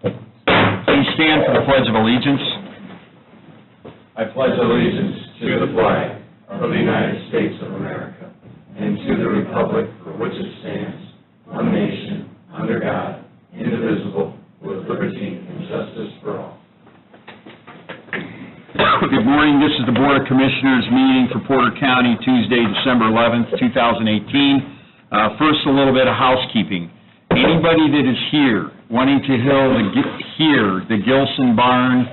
Please stand for the Pledge of Allegiance. I pledge allegiance to the flag of the United States of America and to the republic for which it stands, one nation, under God, indivisible, with liberty and justice for all. Good morning. This is the Board of Commissioners meeting for Porter County, Tuesday, December 11th, 2018. First, a little bit of housekeeping. Anybody that is here wanting to hear the Gilson Barn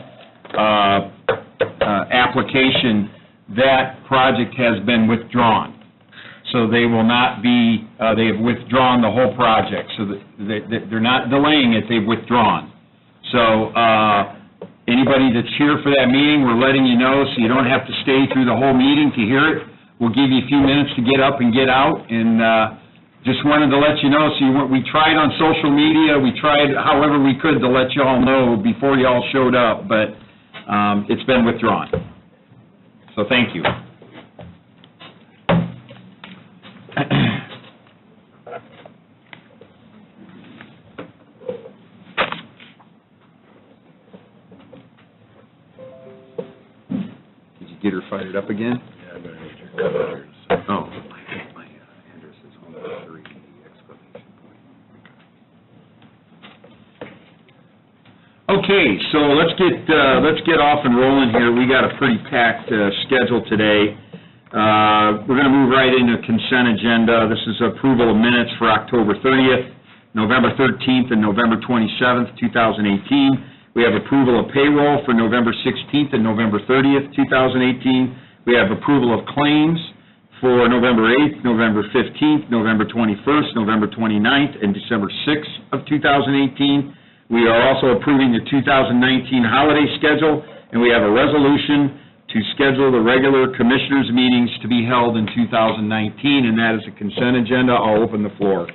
application, that project has been withdrawn. So they will not be, they have withdrawn the whole project. So they're not delaying it, they've withdrawn. So anybody that's here for that meeting, we're letting you know so you don't have to stay through the whole meeting to hear it. We'll give you a few minutes to get up and get out, and just wanted to let you know. So we tried on social media, we tried however we could to let you all know before you all showed up, but it's been withdrawn. So thank you. Did you get her fired up again? Yeah, I'm going to need your letters. Oh, my address is home at 3, exclamation point. Okay, so let's get off and rolling here. We got a pretty packed schedule today. We're going to move right into consent agenda. This is approval of minutes for October 30th, November 13th, and November 27th, 2018. We have approval of payroll for November 16th and November 30th, 2018. We have approval of claims for November 8th, November 15th, November 21st, November 29th, and December 6th of 2018. We are also approving the 2019 holiday schedule, and we have a resolution to schedule the regular commissioners' meetings to be held in 2019, and that is a consent agenda. I'll open the floor.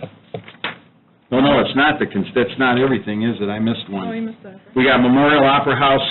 No, it's not that's not everything, is it? I missed one. Oh, you missed that. We got Memorial Opera House.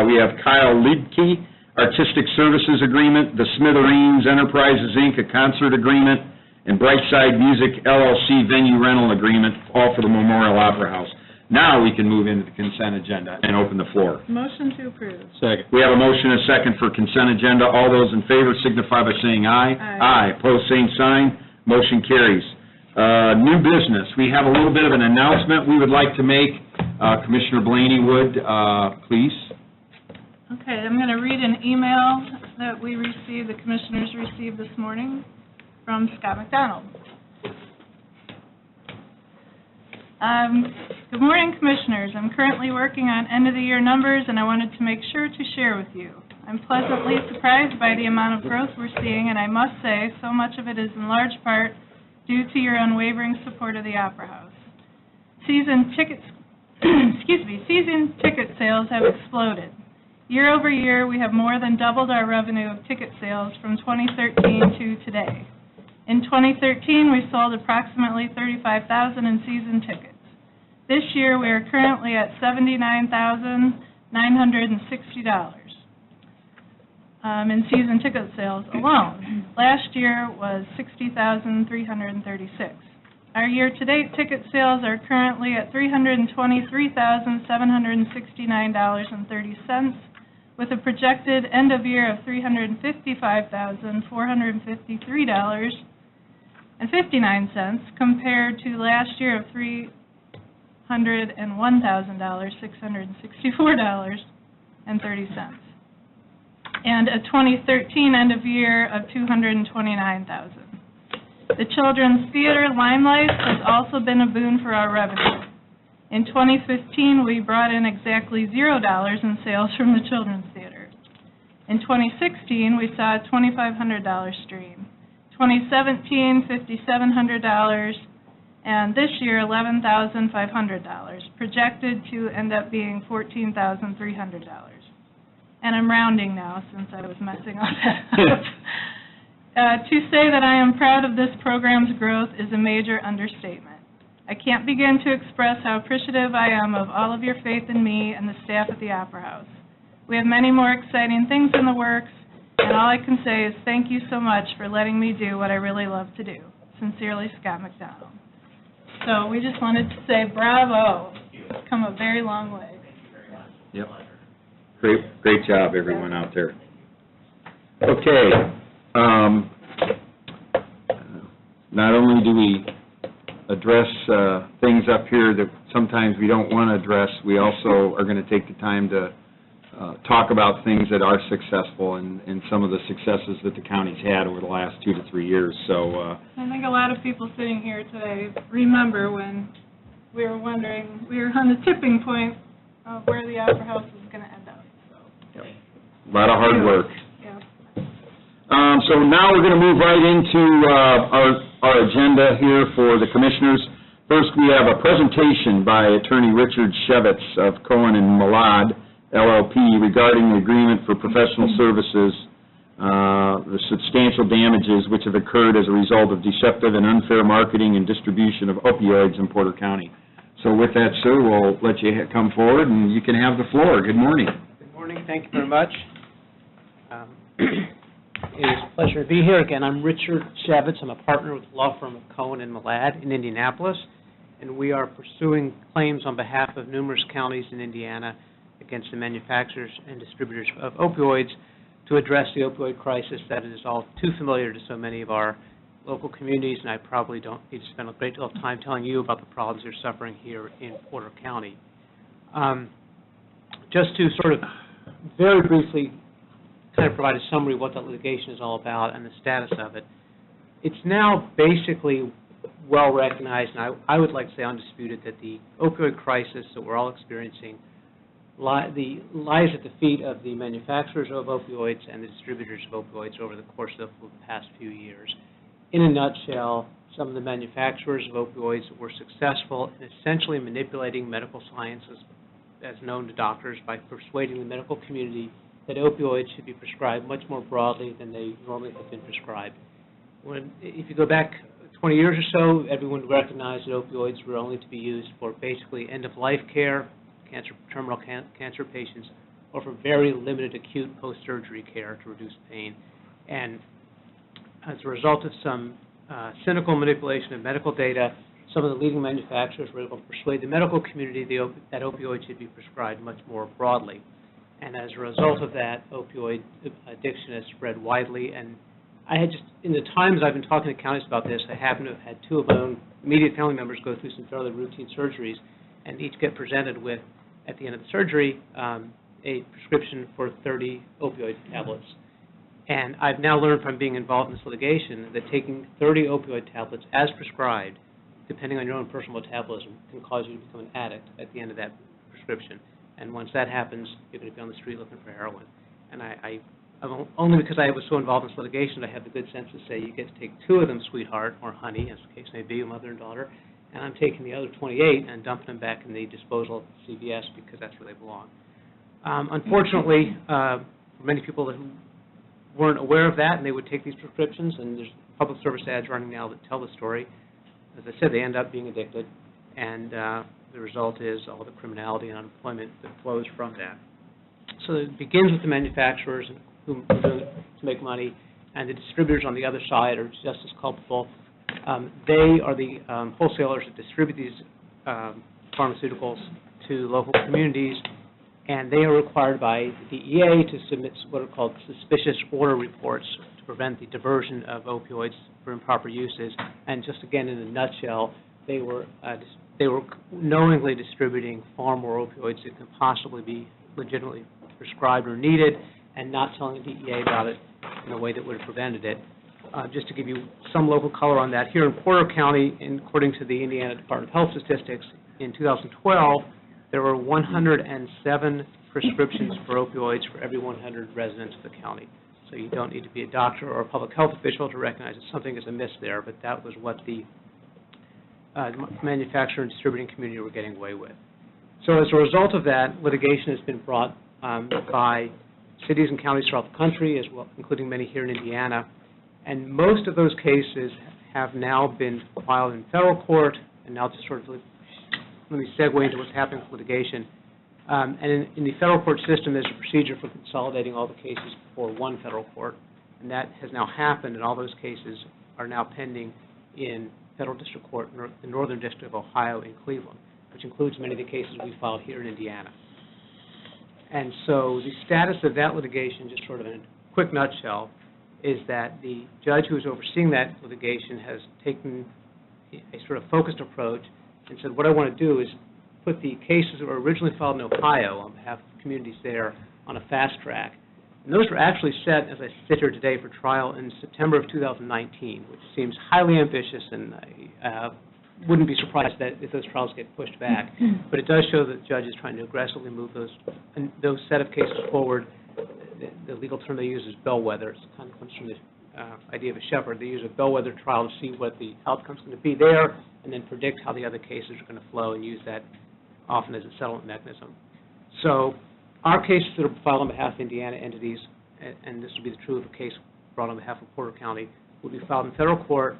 We have Kyle Liedke, Artistic Services Agreement, the Smithereens Enterprises, Inc., a concert agreement, and Brightside Music, LLC, venue rental agreement, all for the Memorial Opera House. Now we can move into the consent agenda and open the floor. Motion to approve. Second. We have a motion and a second for consent agenda. All those in favor signify by saying aye. Aye. Aye. Opposed, same sign. Motion carries. New business. We have a little bit of an announcement we would like to make. Commissioner Blaney would, please. Okay, I'm going to read an email that we received, the commissioners received this morning from Scott McDonald. Good morning, Commissioners. I'm currently working on end-of-the-year numbers, and I wanted to make sure to share with you. I'm pleasantly surprised by the amount of growth we're seeing, and I must say, so much of it is in large part due to your unwavering support of the Opera House. Season ticket sales have exploded. Year over year, we have more than doubled our revenue of ticket sales from 2013 to today. In 2013, we sold approximately 35,000 in season tickets. This year, we are currently at $79,960 in season ticket sales alone. Last year was $60,336. Our year-to-date ticket sales are currently at $323,769.30, with a projected end of year of $355,453.59 compared to last year of $301,664.30, and a 2013 end of year of $229,000. The Children's Theater limelight has also been a boon for our revenue. In 2015, we brought in exactly $0 in sales from the Children's Theater. In 2016, we saw a $2,500 stream. 2017, $5,700, and this year, $11,500, projected to end up being $14,300. And I'm rounding now since I was messing all that up. To say that I am proud of this program's growth is a major understatement. I can't begin to express how appreciative I am of all of your faith in me and the staff at the Opera House. We have many more exciting things in the works, and all I can say is thank you so much for letting me do what I really love to do. Sincerely, Scott McDonald. So we just wanted to say bravo. It's come a very long way. Yep. Great job, everyone out there. Okay, not only do we address things up here that sometimes we don't want to address, we also are going to take the time to talk about things that are successful and some of the successes that the county's had over the last 2 to 3 years. So I think a lot of people sitting here today remember when we were wondering, we were on the tipping point of where the Opera House was going to end up. So. a lot of hard work. Yeah. So now we're going to move right into our agenda here for the commissioners. First, we have a presentation by Attorney Richard Shevitz of Cohen and Malad, LLP, regarding the agreement for professional services, the substantial damages which have occurred as a result of deceptive and unfair marketing and distribution of opioids in Porter County. So with that, sir, we'll let you come forward, and you can have the floor. Good morning. Good morning. Thank you very much. It is a pleasure to be here again. I'm Richard Shevitz. I'm a partner with the law firm of Cohen and Malad in Indianapolis, and we are pursuing claims on behalf of numerous counties in Indiana against the manufacturers and distributors of opioids to address the opioid crisis that is all too familiar to so many of our local communities, and I probably don't need to spend a great deal of time telling you about the problems they're suffering here in Porter County. Just to sort of very briefly kind of provide a summary of what that litigation is all about and the status of it. It's now basically well recognized, and I would like to say undisputed, that the opioid crisis that we're all experiencing lies at the feet of the manufacturers of opioids and the distributors of opioids over the course of the past few years. In a nutshell, some of the manufacturers of opioids were successful in essentially manipulating medical sciences as known to doctors by persuading the medical community that opioids should be prescribed much more broadly than they normally have been prescribed. If you go back 20 years or so, everyone recognized that opioids were only to be used for basically end-of-life care, terminal cancer patients, or for very limited acute post-surgery care to reduce pain. And as a result of some cynical manipulation of medical data, some of the leading manufacturers were able to persuade the medical community that opioids should be prescribed much more broadly. And as a result of that, opioid addiction has spread widely. And I had just, in the times I've been talking to counties about this, I happen to have had two of my own immediate family members go through some fairly routine surgeries and each get presented with, at the end of the surgery, a prescription for 30 opioid tablets. And I've now learned from being involved in this litigation that taking 30 opioid tablets as prescribed, depending on your own personal metabolism, can cause you to become an addict at the end of that prescription. And once that happens, you're going to be on the street looking for heroin. And only because I was so involved in this litigation, I have the good sense to say you get to take 2 of them, sweetheart, or honey, as the case may be, mother and daughter, and I'm taking the other 28 and dumping them back in the disposal of CVS because that's where they belong. Unfortunately, for many people who weren't aware of that and they would take these prescriptions, and there's public service ads running now that tell the story. As I said, they end up being addicted, and the result is all the criminality and unemployment that flows from that. So it begins with the manufacturers who are doing it to make money, and the distributors on the other side are just as culpable. They are the wholesalers that distribute these pharmaceuticals to local communities, and they are required by the DEA to submit what are called suspicious order reports to prevent the diversion of opioids for improper uses. And just again, in a nutshell, they were knowingly distributing far more opioids than could possibly be legitimately prescribed or needed, and not telling the DEA about it in a way that would have prevented it. Just to give you some local color on that, here in Porter County, according to the Indiana Department of Health Statistics, in 2012, there were 107 prescriptions for opioids for every 100 residents of the county. So you don't need to be a doctor or a public health official to recognize that something is amiss there, but that was what the manufacturer and distributing community were getting away with. So as a result of that, litigation has been brought by cities and counties throughout the country, as well, including many here in Indiana. And most of those cases have now been filed in federal court, and now just sort of let me segue into what's happening with litigation. And in the federal court system, there's a procedure for consolidating all the cases before one federal court, and that has now happened, and all those cases are now pending in federal district court in the Northern District of Ohio in Cleveland. which includes many of the cases we filed here in Indiana. And so the status of that litigation, just sort of in a quick nutshell, is that the judge who is overseeing that litigation has taken a sort of focused approach and said, what I want to do is put the cases that were originally filed in Ohio on behalf of communities there on a fast track. And those were actually set, as I sit here today, for trial in September of 2019, which seems highly ambitious, and I wouldn't be surprised that if those trials get pushed back. But it does show that the judge is trying to aggressively move those set of cases forward. The legal term they use is bellwether. It kind of comes from the idea of a shepherd. They use a bellwether trial to see what the outcome's going to be there, and then predict how the other cases are going to flow, and use that often as a settlement mechanism. So our cases that are filed on behalf of Indiana entities, and this would be true of a case brought on behalf of Porter County, will be filed in federal court,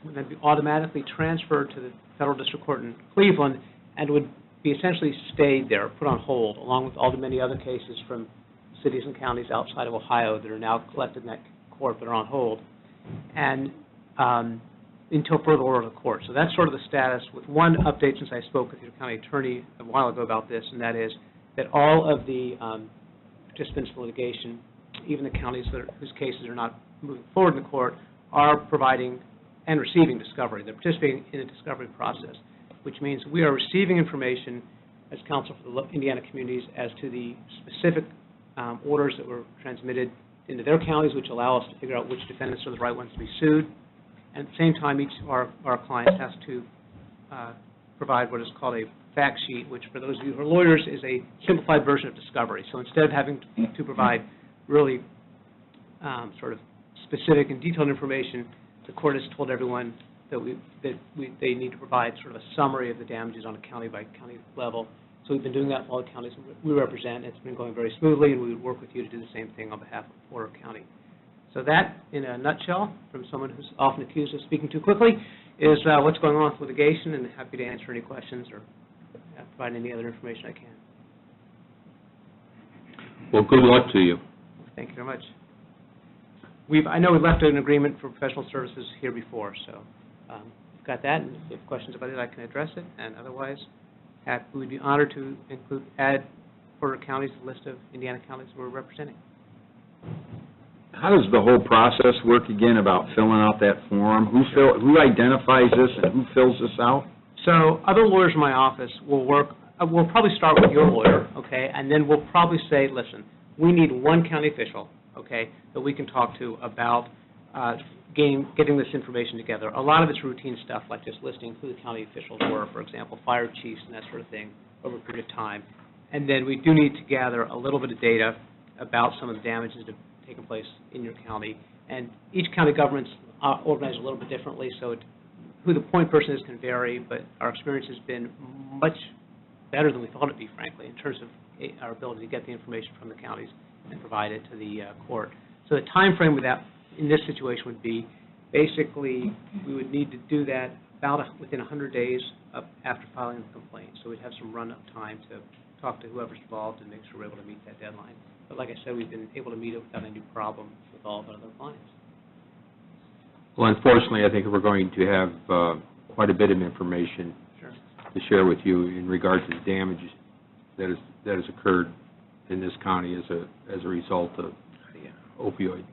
would then be automatically transferred to the federal district court in Cleveland, and would be essentially stayed there, put on hold, along with all the many other cases from cities and counties outside of Ohio that are now collected in that court but are on hold, and until further order of the court. So that's sort of the status, with one update since I spoke with your county attorney a while ago about this, and that is that all of the participants in litigation, even the counties whose cases are not moving forward in the court, are providing and receiving discovery. They're participating in the discovery process, which means we are receiving information as counsel for the Indiana communities as to the specific orders that were transmitted into their counties, which allow us to figure out which defendants are the right ones to be sued. And at the same time, each of our clients has to provide what is called a fact sheet, which for those of you who are lawyers is a simplified version of discovery. So instead of having to provide really sort of specific and detailed information, the court has told everyone that they need to provide sort of a summary of the damages on a county-by-county level. So we've been doing that for all the counties we represent. It's been going very smoothly, and we would work with you to do the same thing on behalf of Porter County. So that, in a nutshell, from someone who's often accused of speaking too quickly, is what's going on with litigation, and happy to answer any questions or provide any other information I can. Well, good luck to you. Thank you very much. I know we left an agreement for professional services here before, so we've got that, and if you have questions about it, I can address it, and otherwise, we would be honored to add Porter County to the list of Indiana counties we're representing. How does the whole process work again about filling out that form? Who identifies this and who fills this out? So other lawyers in my office will work, we'll probably start with your lawyer, okay, and then we'll probably say, listen, we need one county official, okay, that we can talk to about getting this information together. A lot of it's routine stuff, like just listing who the county officials were, for example, fire chiefs and that sort of thing, over a period of time. And then we do need to gather a little bit of data about some of the damages that have taken place in your county. And each county government's organized a little bit differently, so who the point person is can vary, but our experience has been much better than we thought it'd be, frankly, in terms of our ability to get the information from the counties and provide it to the court. So the time frame with that in this situation would be, basically, we would need to do that about within 100 days after filing the complaint. So we'd have some run-up time to talk to whoever's involved and make sure we're able to meet that deadline. But like I said, we've been able to meet it without any problem with all of our other clients. Well, unfortunately, I think we're going to have quite a bit of information Sure. to share with you in regard to the damages that has occurred in this county as a result of the opioid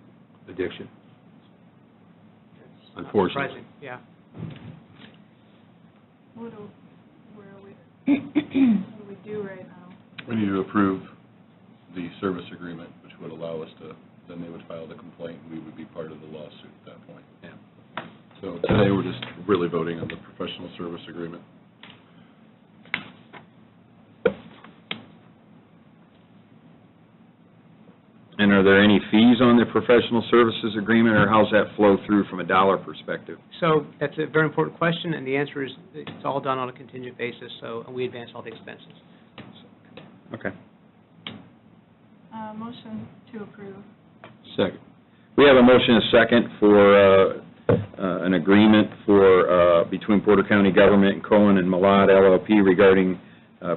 addiction. That's Unfortunately. Surprising, yeah. Where are we, what do we do right now? We need to approve the service agreement, which would allow us to, then they would file the complaint, and we would be part of the lawsuit at that point. Yeah. So today, we're just really voting on the professional service agreement. And are there any fees on the professional services agreement, or how's that flow through from a dollar perspective? So that's a very important question, and the answer is it's all done on a contingent basis, and we advance all the expenses. Okay. Motion to approve. Second. We have a motion and a second for an agreement between Porter County Government and Cohen and Malad LLP regarding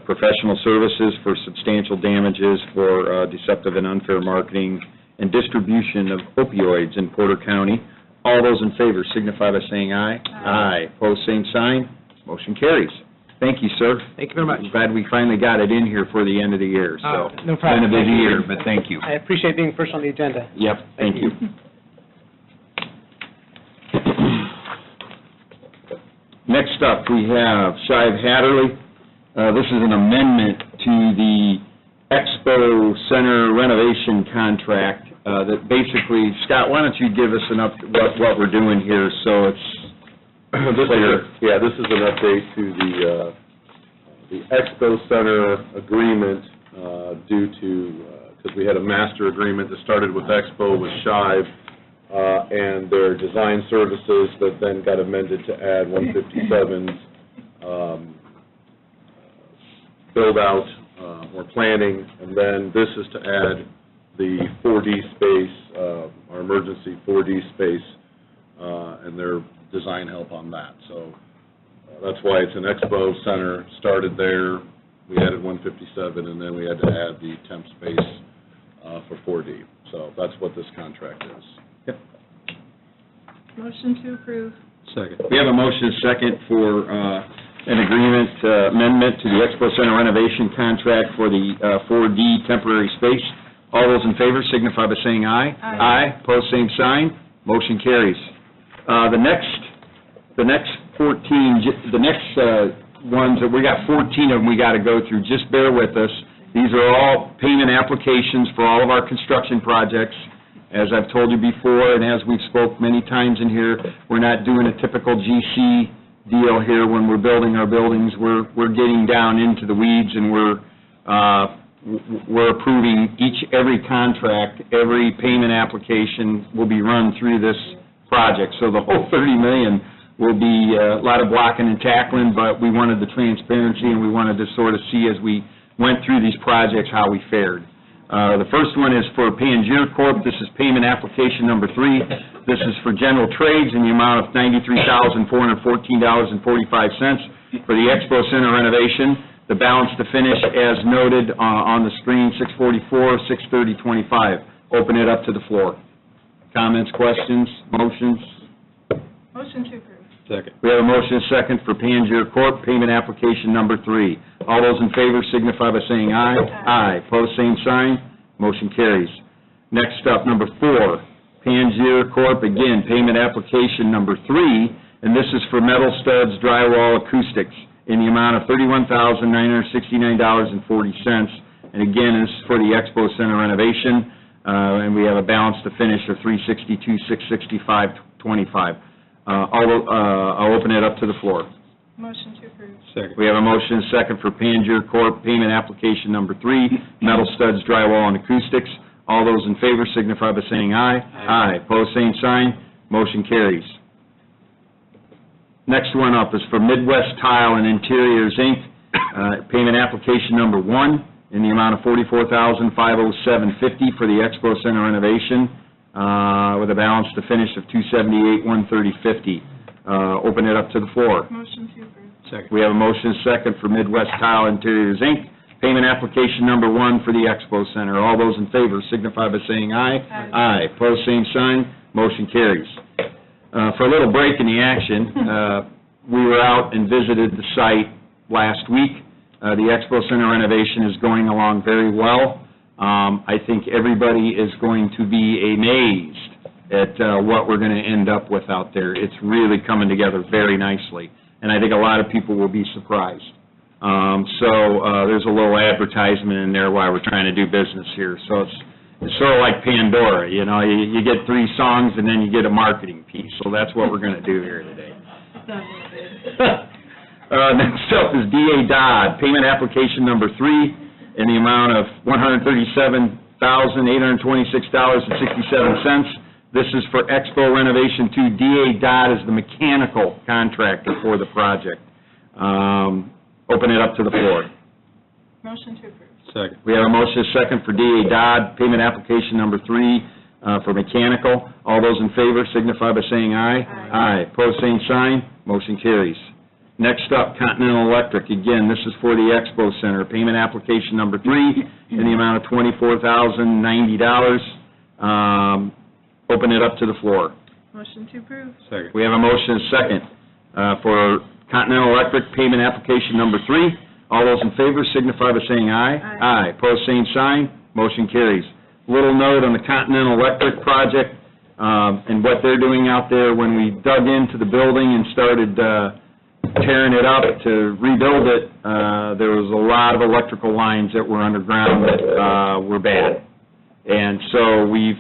professional services for substantial damages for deceptive and unfair marketing and distribution of opioids in Porter County. All those in favor signify by saying aye. Aye. Opposed, same sign. Motion carries. Thank you, sir. Thank you very much. I'm glad we finally got it in here for the end of the year, so. No problem. Been a busy Thank you. year, but thank you. I appreciate being first on the agenda. Yep, thank you. Next up, we have Shive Hatterley. This is an amendment to the Expo Center renovation contract that basically, Scott, why don't you give us what we're doing here, so it's clear. This is an update to the Expo Center agreement due to, because we had a master agreement that started with Expo with Shive and their design services that then got amended to add 157's build-out or planning, and then this is to add the 4D space, our emergency 4D space, and their design help on that. So that's why it's an Expo Center, started there, we added 157, and then we had to add the temp space for 4D. So that's what this contract is. Yep. Motion to approve. Second. We have a motion and second for an agreement amendment to the Expo Center renovation contract for the 4D temporary space. All those in favor signify by saying aye. Aye. Pose same sign. Motion carries. The next 14, the next ones, we got 14 of them we got to go through. Just bear with us. These are all payment applications for all of our construction projects. As I've told you before, and as we've spoke many times in here, we're not doing a typical GC deal here when we're building our buildings. We're getting down into the weeds, and we're approving every contract, every payment application will be run through this project. So the whole $30 million will be a lot of blocking and tackling, but we wanted the transparency, and we wanted to sort of see as we went through these projects how we fared. The first one is for Pangier Corp. This is payment application number 3. This is for general trades in the amount of $93,414.45 for the Expo Center renovation. The balance to finish, as noted on the screen, $644, $630.25. Open it up to the floor. Comments, questions, motions? Motion to approve. Second. We have a motion and second for Pangier Corp., payment application number 3. All those in favor signify by saying aye. Aye. Pose same sign. Motion carries. Next up, number 4, Pangier Corp., again, payment application number 3, and this is for metal studs, drywall, acoustics, in the amount of $31,969.40. And again, this is for the Expo Center renovation, and we have a balance to finish of $362,665.25. I'll open it up to the floor. Motion to approve. Second. We have a motion and second for Pangier Corp., payment application number 3, metal studs, drywall, and acoustics. All those in favor signify by saying aye. Aye. Pose same sign. Motion carries. Next one up is for Midwest Tile and Interiors, Inc., payment application number 1 in the amount of $44,507.50 for the Expo Center renovation, with a balance to finish of $278,130.50. Open it up to the floor. Motion to approve. Second. We have a motion and second for Midwest Tile Interiors, Inc., payment application number 1 for the Expo Center. All those in favor signify by saying aye. Aye. Aye. Pose same sign. Motion carries. For a little break in the action, we were out and visited the site last week. The Expo Center renovation is going along very well. I think everybody is going to be amazed at what we're going to end up with out there. It's really coming together very nicely, and I think a lot of people will be surprised. There's a little advertisement in there while we're trying to do business here. So it's sort of like Pandora, you know, you get 3 songs and then you get a marketing piece. So that's what we're going to do here today. Next up is D.A. Dodd, payment application number 3 in the amount of $137,826.67. This is for Expo Renovation 2. D.A. Dodd is the mechanical contractor for the project. Open it up to the floor. Motion to approve. Second. We have a motion and second for D.A. Dodd, payment application number 3 for mechanical. All those in favor signify by saying aye. Aye. Aye. Pose same sign. Motion carries. Next up, Continental Electric. Again, this is for the Expo Center. Payment application number 3 in the amount of $24,090. Open it up to the floor. Motion to approve. Second. We have a motion and second for Continental Electric payment application number 3. All those in favor signify by saying aye. Aye. Pose same sign, motion carries. Little note on the Continental Electric project, and what they're doing out there. When we dug into the building and started tearing it up to rebuild it, there was a lot of electrical lines that were underground that were bad. And so we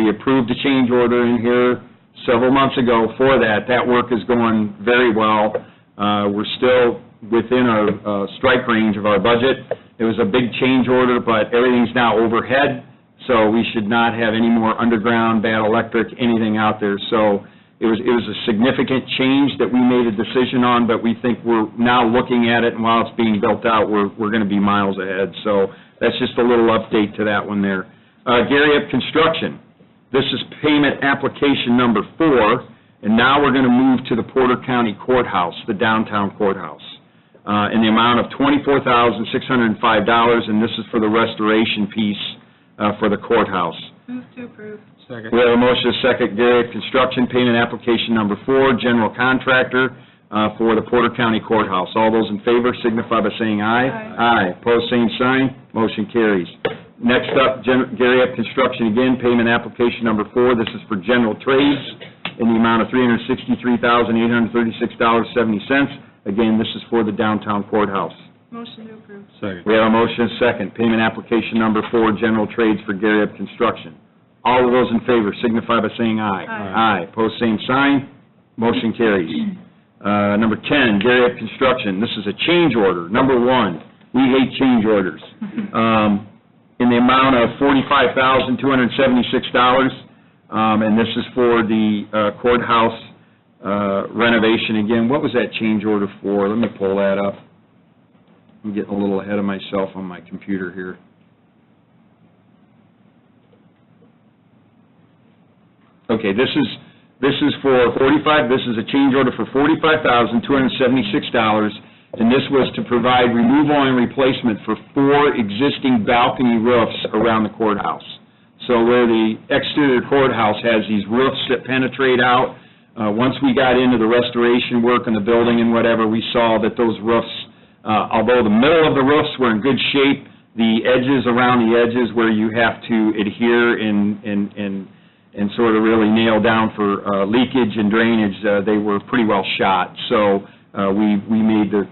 approved a change order in here several months ago for that. That work is going very well. We're still within our strike range of our budget. It was a big change order, but everything's now overhead, so we should not have any more underground, bad electric, anything out there. So it was a significant change that we made a decision on, but we think we're now looking at it, and while it's being built out, we're going to be miles ahead. So that's just a little update to that one there. Gary Up Construction, this is payment application number 4, and now we're going to move to the Porter County Courthouse, the downtown courthouse, in the amount of $24,605, and this is for the restoration piece for the courthouse. Move to approve. Second. We have a motion, a second. Gary Up Construction, payment application number 4, general contractor for the Porter County Courthouse. All those in favor signify by saying aye. Aye. Pose same sign, motion carries. Next up, Gary Up Construction again, payment application number 4. This is for general trades in the amount of $363,836.70. Again, this is for the downtown courthouse. Motion to approve. Second. We have a motion, a second. Payment application number 4, general trades for Gary Up Construction. All of those in favor signify by saying aye. Aye. Pose same sign, motion carries. Number 10, Gary Up Construction. This is a change order. Number 1, we hate change orders. In the amount of $45,276, and this is for the courthouse renovation again. What was that change order for? Let me pull that up. I'm getting a little ahead of myself on my computer here. Okay, this is for this is a change order for $45,276, and this was to provide removal and replacement for 4 existing balcony roofs around the courthouse. So where the exterior courthouse has these roofs that penetrate out, once we got into the restoration work in the building and whatever, we saw that those roofs, although the middle of the roofs were in good shape, the edges around the edges where you have to adhere and sort of really nail down for leakage and drainage, they were pretty well shot. So we made the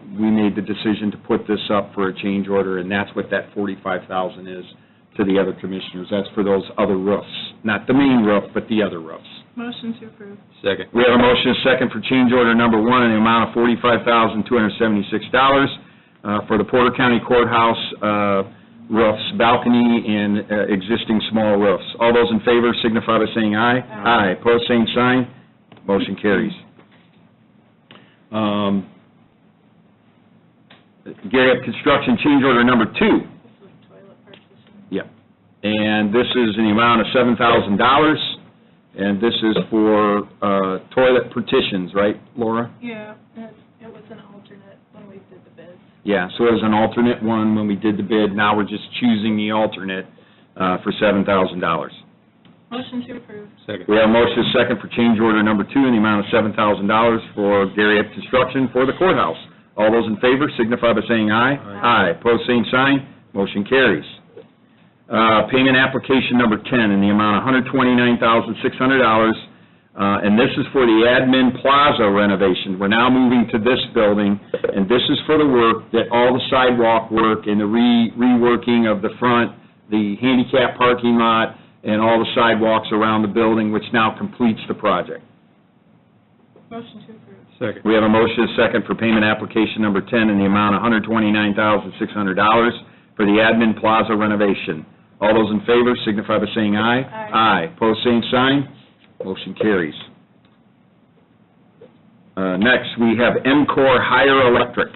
decision to put this up for a change order, and that's what that $45,000 is to the other commissioners. That's for those other roofs, not the main roof, but the other roofs. Motion to approve. Second. We have a motion, a second, for change order number 1 in the amount of $45,276 for the Porter County Courthouse roofs, balcony, and existing small roofs. All those in favor signify by saying aye. Aye. Pose same sign, motion carries. Gary Up Construction, change order number 2. This is toilet partition. Yep. And this is in the amount of $7,000, and this is for toilet partitions, right, Laura? Yeah, it was an alternate when we did the bids. Yeah, so it was an alternate one when we did the bid. Now we're just choosing the alternate for $7,000. Motion to approve. Second. We have a motion, a second, for change order number 2 in the amount of $7,000 for Gary Up Construction for the courthouse. All those in favor signify by saying aye. Aye. Pose same sign, motion carries. Payment application number 10 in the amount of $129,600, and this is for the admin plaza renovation. We're now moving to this building, and this is for the work that all the sidewalk work and the reworking of the front, the handicap parking lot, and all the sidewalks around the building, which now completes the project. Motion to approve. Second. We have a motion, a second, for payment application number 10 in the amount of $129,600 for the admin plaza renovation. All those in favor signify by saying aye. Aye. Pose same sign, motion carries. Next, we have MCOR Higher Electric.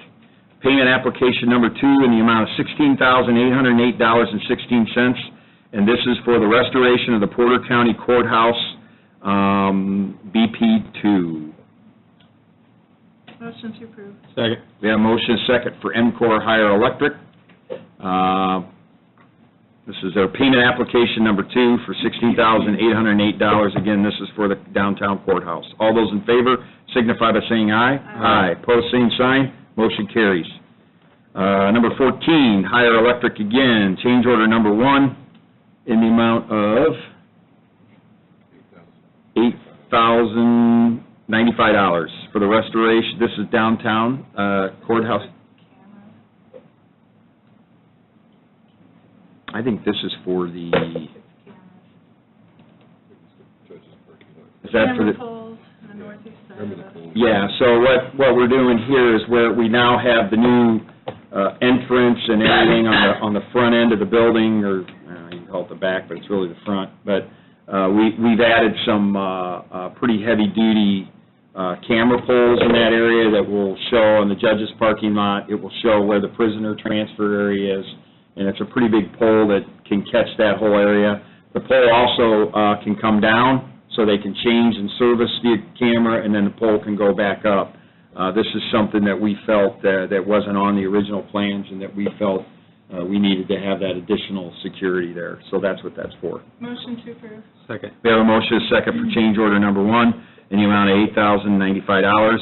Payment application number 2 in the amount of $16,808.16, and this is for the restoration of the Porter County Courthouse, BP2. Motion to approve. This is their payment application number 2 for $16,808. Again, this is for the downtown courthouse. All those in favor signify by saying aye. Aye. Pose same sign, motion carries. Number 14, higher electric again, change order number 1 in the amount of $8,095 for the restoration. This is downtown courthouse. I think this is for the, is that for the? Camera poles on the northeast side of the... Yeah, so what we're doing here is where we now have the new entrance and everything on the front end of the building, or you can call it the back, but it's really the front. But we've added some pretty heavy-duty camera poles in that area that will show in the judge's parking lot. It will show where the prisoner transfer area is, and it's a pretty big pole that can catch that whole area. The pole also can come down, so they can change and service the camera, and then the pole can go back up. This is something that we felt that wasn't on the original plans, and that we felt we needed to have that additional security there. So that's what that's for. Motion to approve. Second. We have a motion and a second for change order number 1 in the amount of $8,095.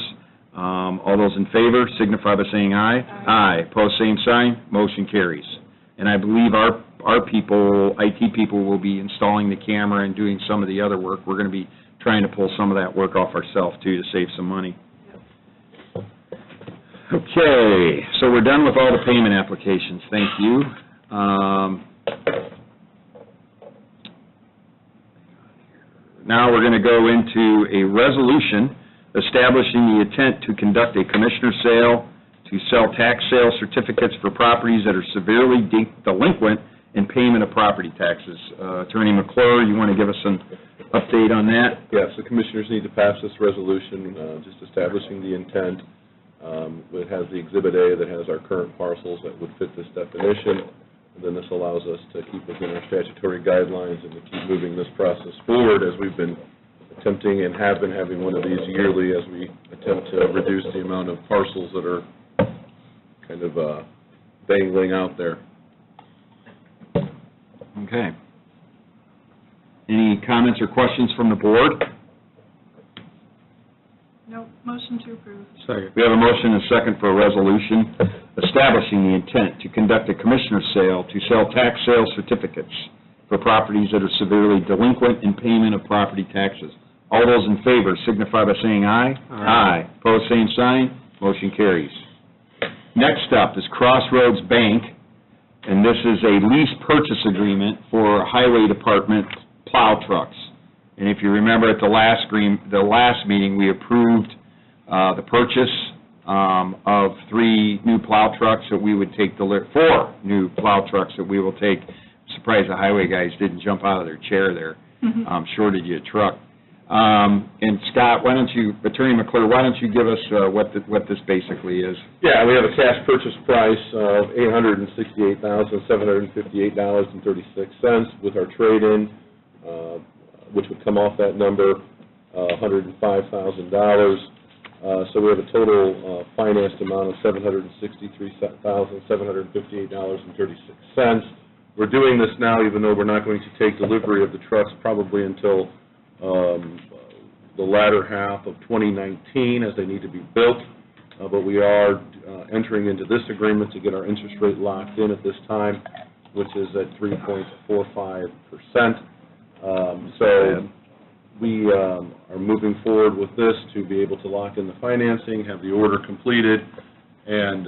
All those in favor signify by saying aye. Aye. Pose same sign, motion carries. And I believe our people, IT people, will be installing the camera and doing some of the other work. We're going to be trying to pull some of that work off ourselves, too, to save some money. Okay, so we're done with all the payment applications. Thank you. Now we're going to go into a resolution establishing the intent to conduct a commissioner sale to sell tax sale certificates for properties that are severely delinquent in payment of property taxes. Attorney McClure, you want to give us an update on that? Yes, the commissioners need to pass this resolution, just establishing the intent. It has the Exhibit A that has our current parcels that would fit this definition, and then this allows us to keep within our statutory guidelines and to keep moving this process forward as we've been attempting and have been having one of these yearly as we attempt to reduce the amount of parcels that are kind of dangling out there. Okay. Any comments or questions from the board? No, motion to approve. Second. We have a motion and a second for a resolution establishing the intent to conduct a commissioner's sale to sell tax sale certificates for properties that are severely delinquent in payment of property taxes. All those in favor signify by saying aye. Aye. Pose same sign, motion carries. Next up is Crossroads Bank, and this is a lease purchase agreement for Highway Department plow trucks. And if you remember at the last meeting, we approved the purchase of 3 new plow trucks that we would take 4 new plow trucks that we will take. I'm surprised the highway guys didn't jump out of their chair there. Shorted you a truck. And Scott, Attorney McClure, why don't you give us what this basically is? Yeah, we have a cash purchase price of $868,758.36 with our trade-in, which would come off that number, $105,000. So we have a total financed amount of $763,758.36. We're doing this now even though we're not going to take delivery of the trucks probably until the latter half of 2019 as they need to be built. But we are entering into this agreement to get our interest rate locked in at this time, which is at 3.45%. So we are moving forward with this to be able to lock in the financing, have the order completed, and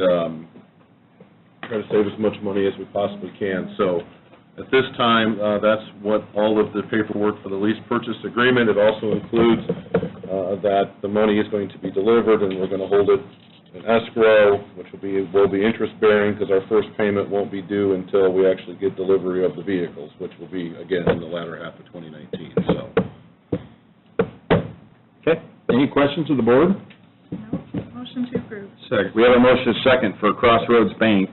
try to save as much money as we possibly can. So at this time, that's what all of the paperwork for the lease purchase agreement. It also includes that the money is going to be delivered, and we're going to hold it in escrow, which will be interest-bearing because our first payment won't be due until we actually get delivery of the vehicles, which will be, again, in the latter half of 2019. So. Okay. Any questions of the board? No, motion to approve. Second. We have a motion and a second for Crossroads Bank,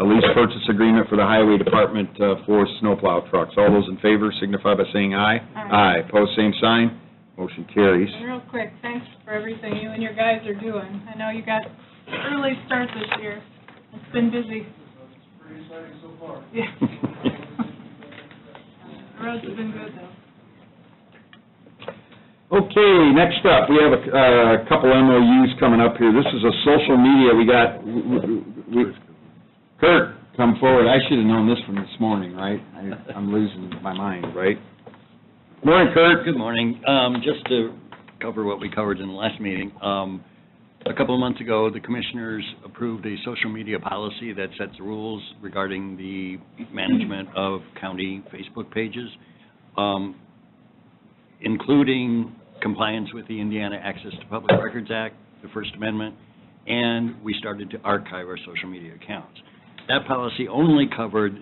a lease purchase agreement for the Highway Department for snowplow trucks. All those in favor signify by saying aye. Aye. Pose same sign. Motion carries. And real quick, thanks for everything you and your guys are doing. I know you got an early start this year. It's been busy. It's pretty exciting so far. Yeah. roads have been good, though. Okay, next up, we have a couple MOUs coming up here. This is a social media, Kurt, come forward. I should have known this from this morning, right? I'm losing my mind, right? Morning, Kurt. Good morning. Just to cover what we covered in the last meeting, a couple of months ago, the commissioners approved a social media policy that sets rules regarding the management of county Facebook pages, including compliance with the Indiana Access to Public Records Act, the First Amendment, and we started to archive our social media accounts. That policy only covered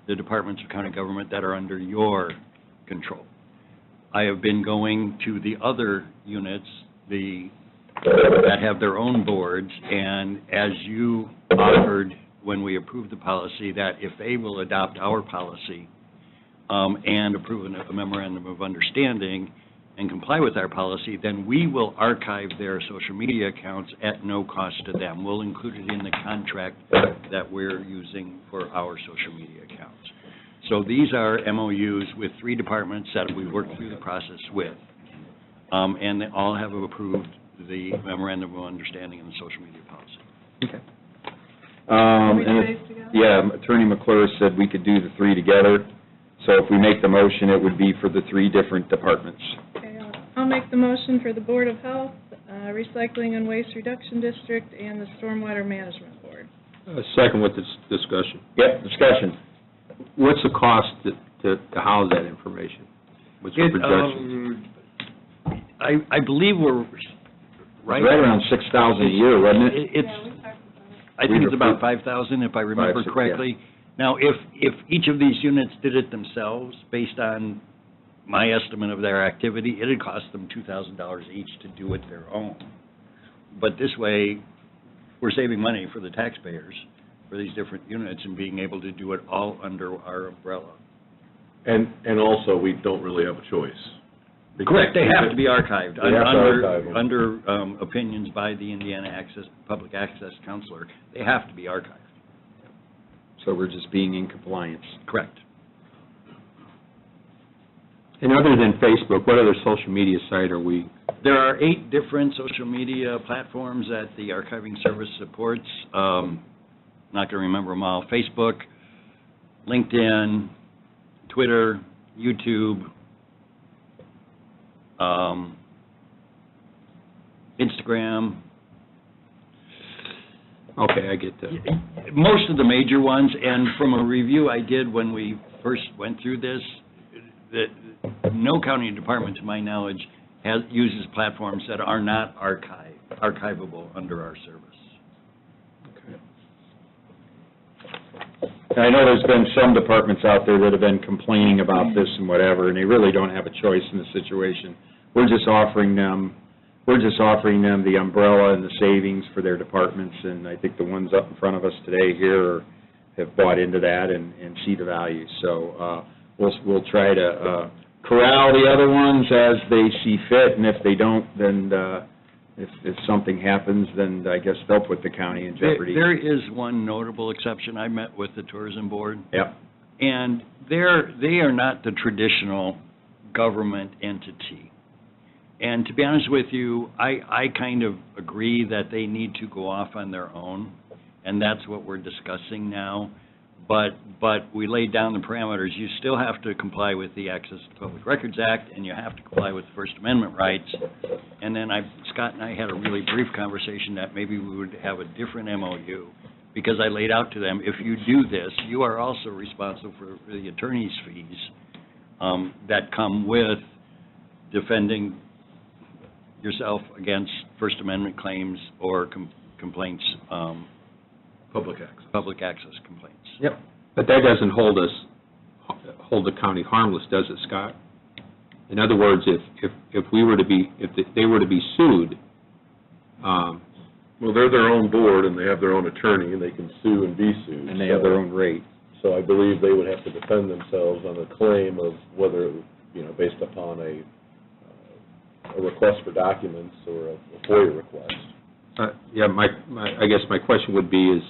the departments of county government that are under your control. I have been going to the other units, that have their own boards, and as you offered when we approved the policy, that if they will adopt our policy and approve a memorandum of understanding and comply with our policy, then we will archive their social media accounts at no cost to them. We'll include it in the contract that we're using for our social media accounts. So these are MOUs with 3 departments that we worked through the process with, and they all have approved the memorandum of understanding and the social media policy. Okay. Attorney McClure said we could do the 3 together, so if we make the motion, it would be for the 3 different departments. Okay, I'll make the motion for the Board of Health, Recycling and Waste Reduction District, and the Stormwater Management Board. Second with this discussion. Yep, discussion. What's the cost to house that information? What's the projections? I believe we're right around $6,000 a year, wasn't it? I think it's about $5,000 if I remember correctly. Yeah. Now, if each of these units did it themselves, based on my estimate of their activity, it'd cost them $2,000 each to do it their own. But this way, we're saving money for the taxpayers for these different units and being able to do it all under our umbrella. And also, we don't really have a choice. Correct, they have to be archived. They have to archive them. Under opinions by the Indiana Public Access Counselor, they have to be archived. So we're just being in compliance. Correct. And other than Facebook, what other social media site are we? There are 8 different social media platforms that the archiving service supports. Not going to remember them all. Facebook, LinkedIn, Twitter, YouTube, Instagram. Okay, I get that. Most of the major ones, and from a review I did when we first went through this, that no county department, to my knowledge, uses platforms that are not archivable under our service. And I know there's been some departments out there that have been complaining about this and whatever, and they really don't have a choice in the situation. We're just offering them the umbrella and the savings for their departments, and I think the ones up in front of us today here have bought into that and see the value. So we'll try to corral the other ones as they see fit, and if they don't, then if something happens, then I guess they'll put the county in jeopardy. There is one notable exception. I met with the tourism board. Yep. And they are not the traditional government entity. And to be honest with you, I kind of agree that they need to go off on their own, and that's what we're discussing now. But we laid down the parameters. You still have to comply with the Access to Public Records Act, and you have to comply with the First Amendment rights. And then Scott and I had a really brief conversation that maybe we would have a different MOU, because I laid out to them, if you do this, you are also responsible for the attorney's fees that come with defending yourself against First Amendment claims or complaints, Public access complaints. Yep. But that doesn't hold the county harmless, does it, Scott? In other words, if they were to be sued, Well, they're their own board, and they have their own attorney, and they can sue and be sued. And they have their own rate. So I believe they would have to defend themselves on a claim of whether, based upon a request for documents or a FOIA request. I guess my question would be is,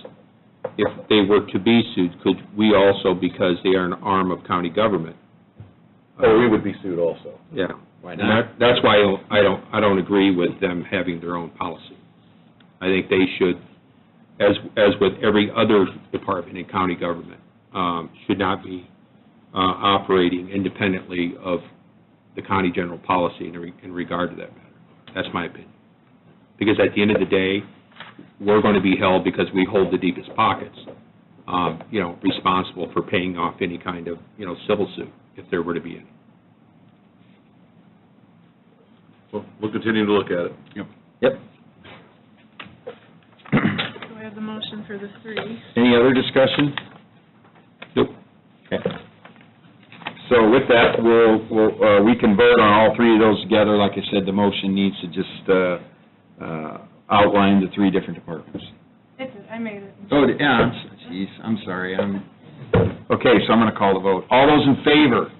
if they were to be sued, could we also, because they are an arm of county government, Oh, we would be sued also. Yeah. Why And not? that's why I don't agree with them having their own policy. I think they should, as with every other department in county government, should not be operating independently of the county general policy in regard to that matter. That's my opinion. Because at the end of the day, we're going to be held, because we hold the deepest pockets, responsible for paying off any kind of, civil suit, if there were to be any. Well, we'll continue to look at it. Yep. So we have the motion for the 3. Any other discussion? Nope. Okay. So with that, we can vote on all 3 of those together. Like I said, the motion needs to just outline the 3 different departments. It did, I made it. Oh, yeah, I'm sorry, okay, so I'm going to call the vote. All those in favor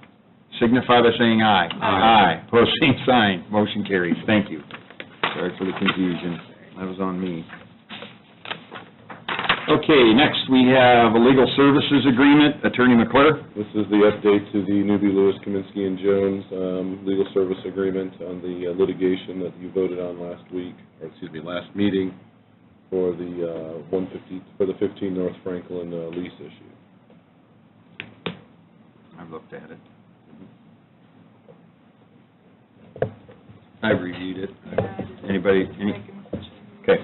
signify by saying aye. Aye. Opposed, same sign. Motion carries. Thank you. Sorry for the confusion. That was on me. Okay, next we have a legal services agreement. Attorney McClure? This is the update to the Newby, Lewis, Kaminsky, and Jones legal service agreement on the litigation that you voted on last meeting for the 15 North Franklin lease issue. I've looked at it. I've reviewed it. Anybody? Okay.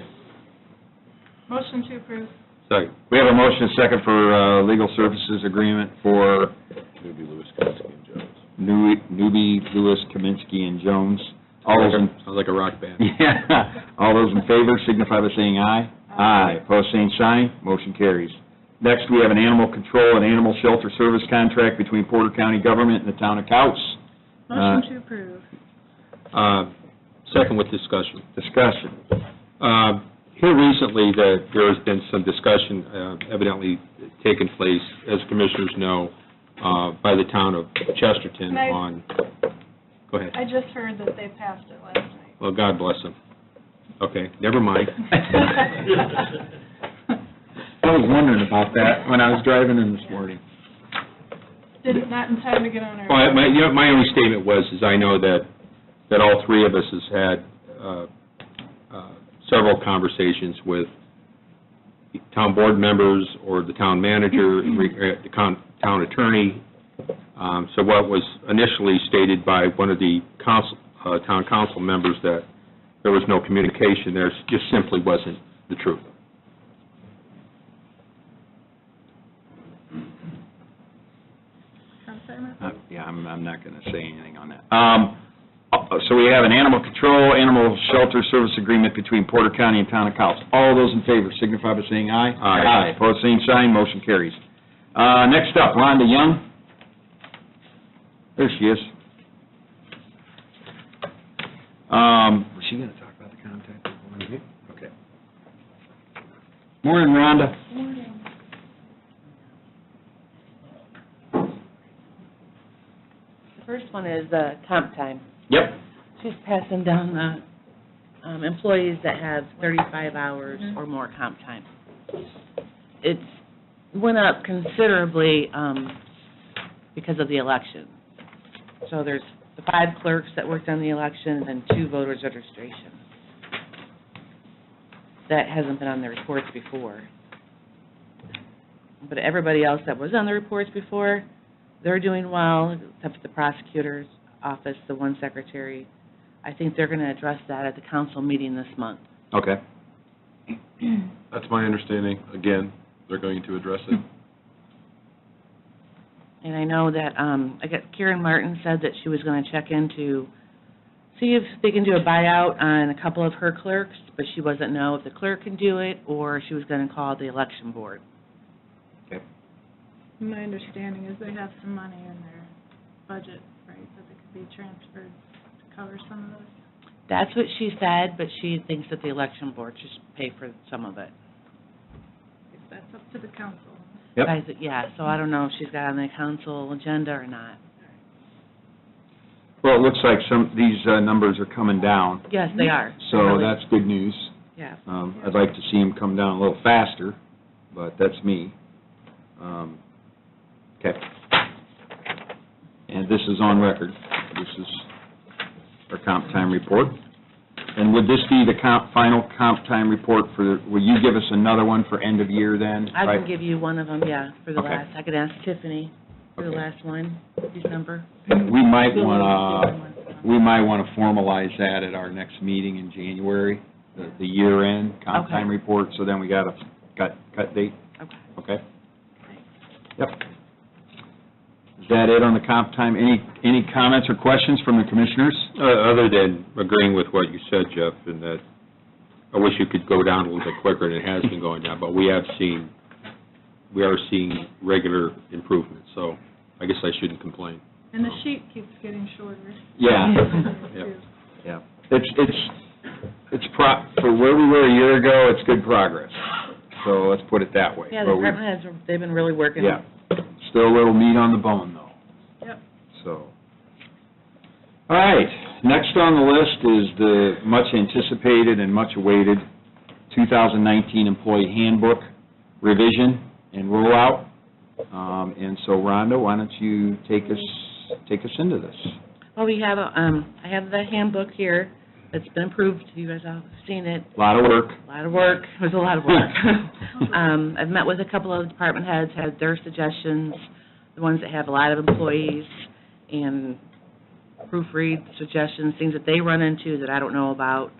Motion to approve. Second. We have a motion and second for legal services agreement for Newby, Lewis, Kaminsky, and Jones. Newby, Lewis, Kaminsky, and Jones. All those in, Sounds like a rock band. yeah. All those in favor signify by saying aye. Aye. Opposed, same sign. Motion carries. Next, we have an animal control and animal shelter service contract between Porter County government and the town of Couts. Motion to approve. Second with discussion. Discussion. Here recently, there has been some discussion evidently taken place, as commissioners know, by the town of Chesterton on, go ahead. I just heard that they passed it last night. Well, God bless them. Okay, never mind. I was wondering about that when I was driving in this morning. Not in time to get on our... Well, my only statement was, is I know that all 3 of us has had several conversations with town board members or the town manager, the town attorney. So what was initially stated by one of the town council members that there was no communication, there just simply wasn't the truth. Yeah, I'm not going to say anything on that. So we have an animal control, animal shelter service agreement between Porter County and town of Couts. All those in favor signify by saying aye. Aye. Opposed, same sign. Motion carries. Next up, Rhonda Young. There she is. Was she going to talk about the contact? Okay. Morning, Rhonda. The first one is comp time. Yep. She's passing down the employees that have 35 hours or more comp time. It's went up considerably because of the election. So there's the 5 clerks that worked on the election and 2 voters registration. That hasn't been on the reports before. But everybody else that was on the reports before, they're doing well, except for the prosecutor's office, the one secretary. I think they're going to address that at the council meeting this month. Okay. That's my understanding. Again, they're going to address it. And I know that, Karen Martin said that she was going to check in to see if they can do a buyout on a couple of her clerks, but she wasn't know if the clerk can do it or she was going to call the election board. My understanding is they have some money in their budget, right, that they could be transferred to cover some of this. That's what she said, but she thinks that the election board should pay for some of it. If that's up to the council. Yep. So I don't know if she's got it on the council agenda or not. Well, it looks like these numbers are coming down, Yes, they are. so Really. that's good news. Yeah. I'd like to see them come down a little faster, but that's me. Okay. and this is on record. This is our comp time report. And would this be the final comp time report for, will you give us another one for end of year then? I Right? can give you one of them, yeah, for the Okay. last, I could ask Tiffany for the Okay. last one, December. We might want to formalize that at our next meeting in January, the year-end comp Okay. time report, so then we got a cut date, Okay. okay? Yep. Is that it on the comp time? Any comments or questions from the commissioners? Other than agreeing with what you said, Jeff, and that I wish you could go down a little bit quicker, and it has been going down, but we are seeing regular improvements, so I guess I shouldn't complain. And the sheet keeps getting shorter. Yeah. Yep. Yeah. For where we were a year ago, it's good progress, so let's put it that way. Yeah, the But we- department heads, they've been really working. Yeah, still a little meat on the bone, though. Yep. So, all right, next on the list is the much-anticipated and much-awaited 2019 Employee Handbook revision and rollout. And so, Rhonda, why don't you take us into this? Well, we have, I have the handbook here that's been approved. You guys all have seen it. A lot of work. A lot of work. It was a lot of work. I've met with a couple of department heads, had their suggestions, the ones that have a lot of employees, and proofread suggestions, things that they run into that I don't know about.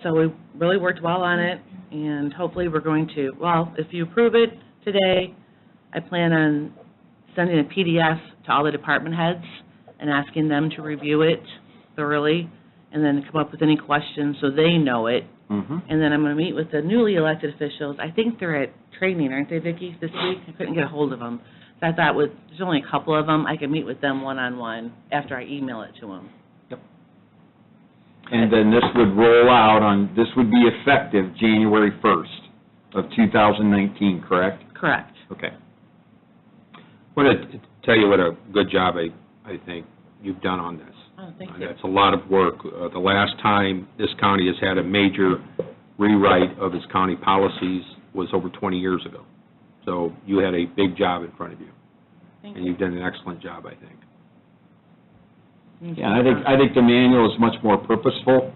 So we really worked well on it, and hopefully we're going to, well, if you approve it today, I plan on sending a PDF to all the department heads and asking them to review it thoroughly, and then come up with any questions so they know it. Mm-hmm. And then I'm going to meet with the newly elected officials. I think they're at training, aren't they, Vicki, this week? I couldn't get a hold of them. So I thought there's only a couple of them, I could meet with them one-on-one after I email it to them. And then this would roll out this would be effective January 1st of 2019, correct? Correct. Okay. I want to tell you what a good job I think you've done on this. Oh, thank you. That's a lot of work. The last time this county has had a major rewrite of its county policies was over 20 years ago. So you had a big job in front of you, Thank and you. you've done an excellent job, I think. Yeah, I think the manual is much more purposeful.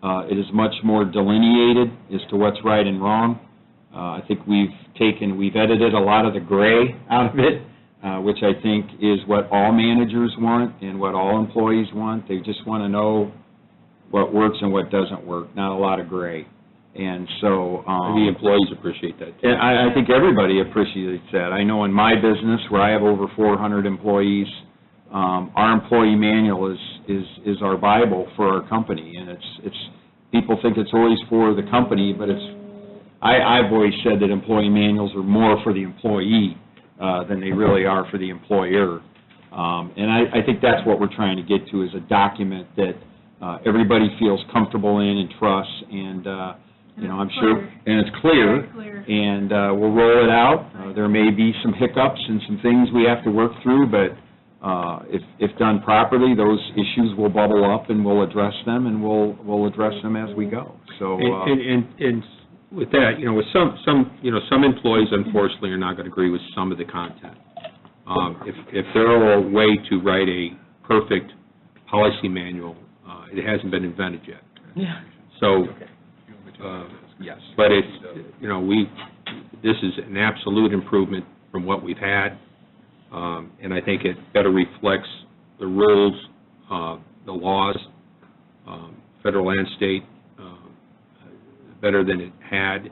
It is much more delineated as to what's right and wrong. I think we've edited a lot of the gray out of it, which I think is what all managers want and what all employees want. They just want to know what works and what doesn't work, not a lot of gray. And so... The employees appreciate that, too. and I think everybody appreciates that. I know in my business, where I have over 400 employees, our employee manual is our Bible for our company, and it's people think it's always for the company, but I've always said that employee manuals are more for the employee than they really are for the employer. And I think that's what we're trying to get to, is a document that everybody feels comfortable in and trusts, and I'm sure, and it's clear. Very clear. And we'll roll it out. There may be some hiccups and some things we have to work through, but if done properly, those issues will bubble up, and we'll address them, and we'll address them as we go. So, And with that, with some employees, unfortunately, are not going to agree with some of the content. If there were a way to write a perfect policy manual, it hasn't been invented yet. Yeah. So, yes. but this is an absolute improvement from what we've had, and I think it better reflects the rules, the laws, federal and state, better than it had,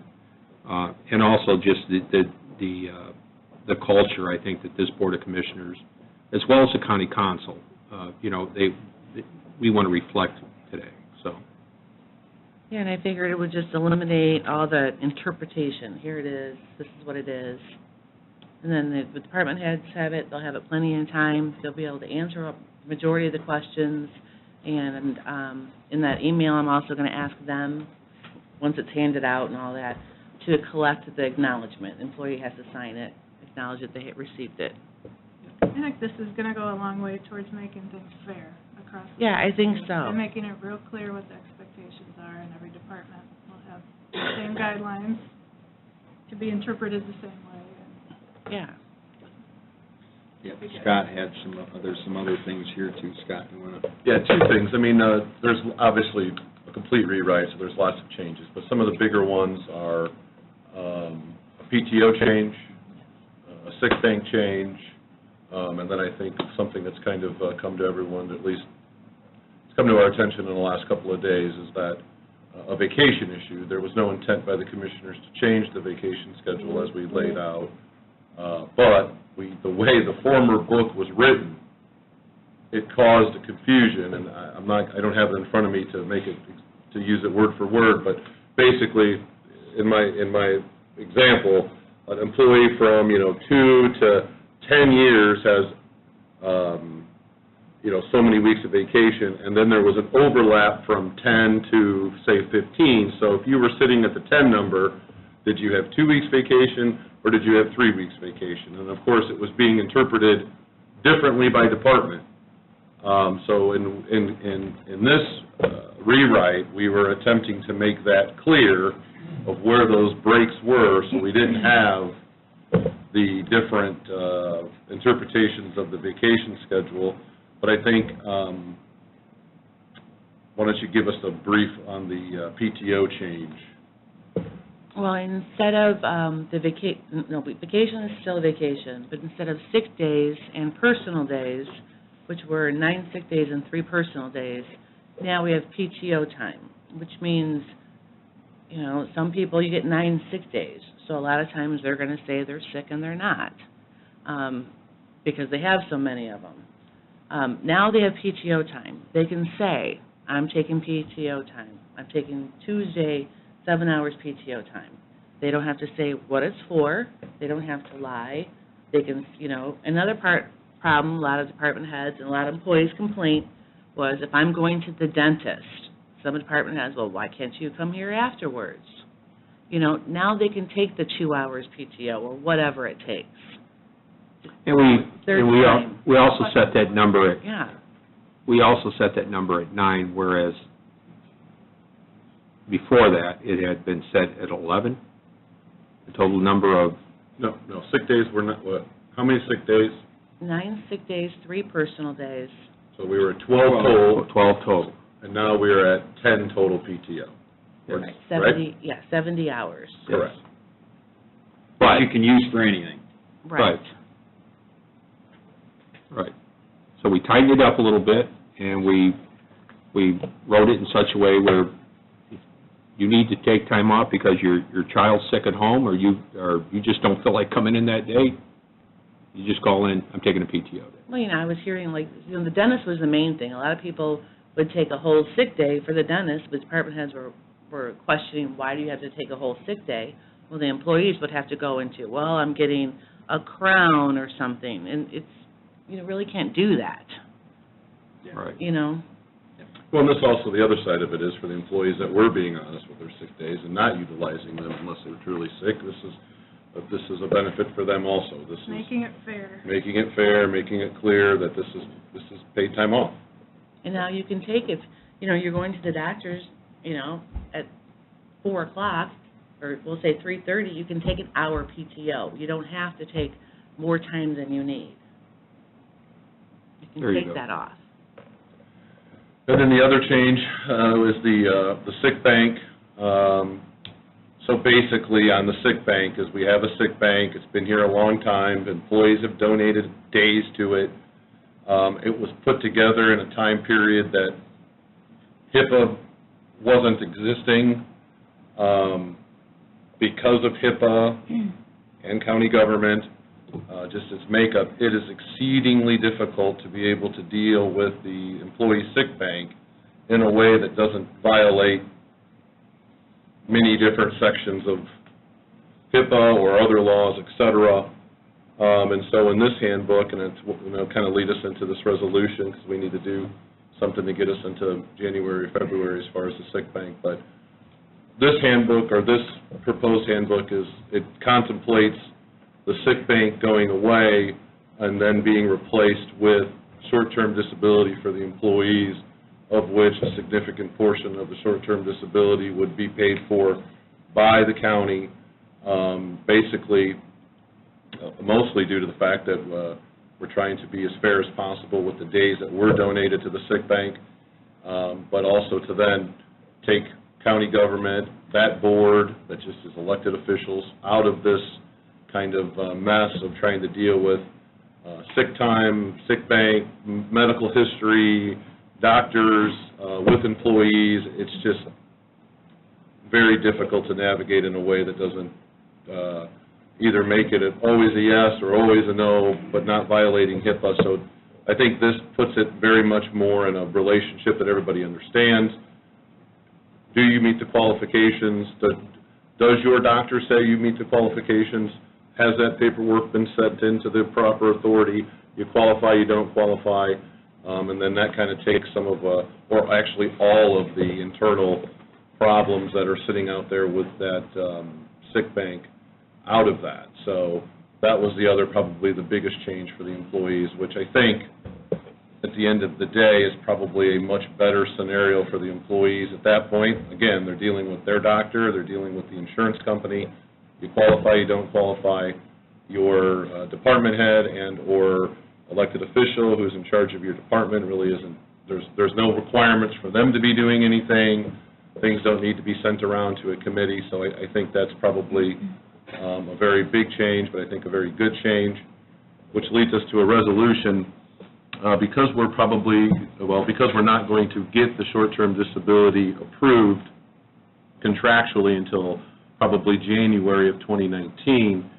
and also just the culture, I think, that this Board of Commissioners, as well as the County Council, we want to reflect today, so. Yeah, and I figured it would just eliminate all the interpretation. Here it is, this is what it is. And then the department heads have it, they'll have it plenty of time, they'll be able to answer a majority of the questions. And in that email, I'm also going to ask them, once it's handed out and all that, to collect the acknowledgement. The employee has to sign it, acknowledge that they received it. I think this is going to go a long way towards making things fair across the Yeah, I think so. And making it real clear what the expectations are, and every department will have the same guidelines to be interpreted the same way. Yeah. Yeah, Scott had there's some other things here too, Scott, you want to? Yeah, two things. I mean, there's obviously a complete rewrite, so there's lots of changes, but some of the bigger ones are a PTO change, a sick bank change, and then I think something that's kind of come to everyone, at least it's come to our attention in the last couple of days, is that a vacation issue. There was no intent by the commissioners to change the vacation schedule as we laid out, but the way the former book was written, it caused a confusion, and I don't have it in front of me to use it word for word, but basically, in my example, an employee from 2 to 10 years has so many weeks of vacation, and then there was an overlap from 10 to, say, 15. So if you were sitting at the 10 number, did you have 2 weeks vacation, or did you have 3 weeks vacation? And of course, it was being interpreted differently by department. So in this rewrite, we were attempting to make that clear of where those breaks were, so we didn't have the different interpretations of the vacation schedule. But I think, why don't you give us a brief on the PTO change? Well, instead of vacation is still a vacation, but instead of sick days and personal days, which were 9 sick days and 3 personal days, now we have PTO time, which means, some people, you get 9 sick days. So a lot of times they're going to say they're sick and they're not, because they have so many of them. Now they have PTO time. They can say, I'm taking PTO time. I'm taking Tuesday 7 hours PTO time. They don't have to say what it's for. They don't have to lie. They can, another problem a lot of department heads and a lot of employees complain was, if I'm going to the dentist, some department heads, well, why can't you come here afterwards? Now they can take the 2 hours PTO or whatever it takes. And we also set that number at, Yeah. we also set that number at 9, whereas before that, it had been set at 11, the total number of... No, sick days were not, what? How many sick days? 9 sick days, 3 personal days. So we were at 12 total, 12 total. and now we are at 10 total PTO. Yes. 70, yeah, 70 hours. Correct. But you can use for anything. Right. Right. So we tightened it up a little bit, and we wrote it in such a way where if you need to take time off because your child's sick at home, or you just don't feel like coming in that day, you just call in, I'm taking a PTO day. Well, I was hearing, the dentist was the main thing. A lot of people would take a whole sick day for the dentist, but department heads were questioning, why do you have to take a whole sick day? Well, the employees would have to go into, well, I'm getting a crown or something, and it's, you really can't do that. Right. Well, and this also, the other side of it is for the employees that were being honest with their sick days and not utilizing them unless they were truly sick. This is a benefit for them also. This is Making it fair. making it fair, making it clear that this is paid time off. And now you can take, if, you're going to the doctor's, at 4 o'clock, or we'll say 3:30, you can take an hour PTO. You don't have to take more time than you need. You There you can take go. that off. And then the other change was the sick bank. So basically, on the sick bank, is we have a sick bank. It's been here a long time. Employees have donated days to it. It was put together in a time period that HIPAA wasn't existing. Because of HIPAA and county government, just its makeup, it is exceedingly difficult to be able to deal with the employee sick bank in a way that doesn't violate many different sections of HIPAA or other laws, et cetera. And so in this handbook, and it's kind of lead us into this resolution, because we need to do something to get us into January, February as far as the sick bank, but this handbook, or this proposed handbook, it contemplates the sick bank going away and then being replaced with short-term disability for the employees, of which a significant portion of the short-term disability would be paid for by the county, basically mostly due to the fact that We're trying to be as fair as possible with the days that were donated to the sick bank, but also to then take county government, that board that just is elected officials, out of this kind of mess of trying to deal with sick time, sick bank, medical history, doctors, with employees. It's just very difficult to navigate in a way that doesn't either make it always a yes or always a no, but not violating HIPAA. So I think this puts it very much more in a relationship that everybody understands. Do you meet the qualifications? Does your doctor say you meet the qualifications? Has that paperwork been sent into the proper authority? You qualify, you don't qualify, and then that kind of takes some of, or actually all of the internal problems that are sitting out there with that sick bank out of that. So that was the other, probably the biggest change for the employees, which I think at the end of the day is probably a much better scenario for the employees at that point. Again, they're dealing with their doctor, they're dealing with the insurance company. You qualify, you don't qualify, your department head and or elected official who's in charge of your department really isn't, there's no requirements for them to be doing anything. Things don't need to be sent around to a committee, so I think that's probably a very big change, but I think a very good change, which leads us to a resolution. Because we're not going to get the short-term disability approved contractually until probably January of 2019,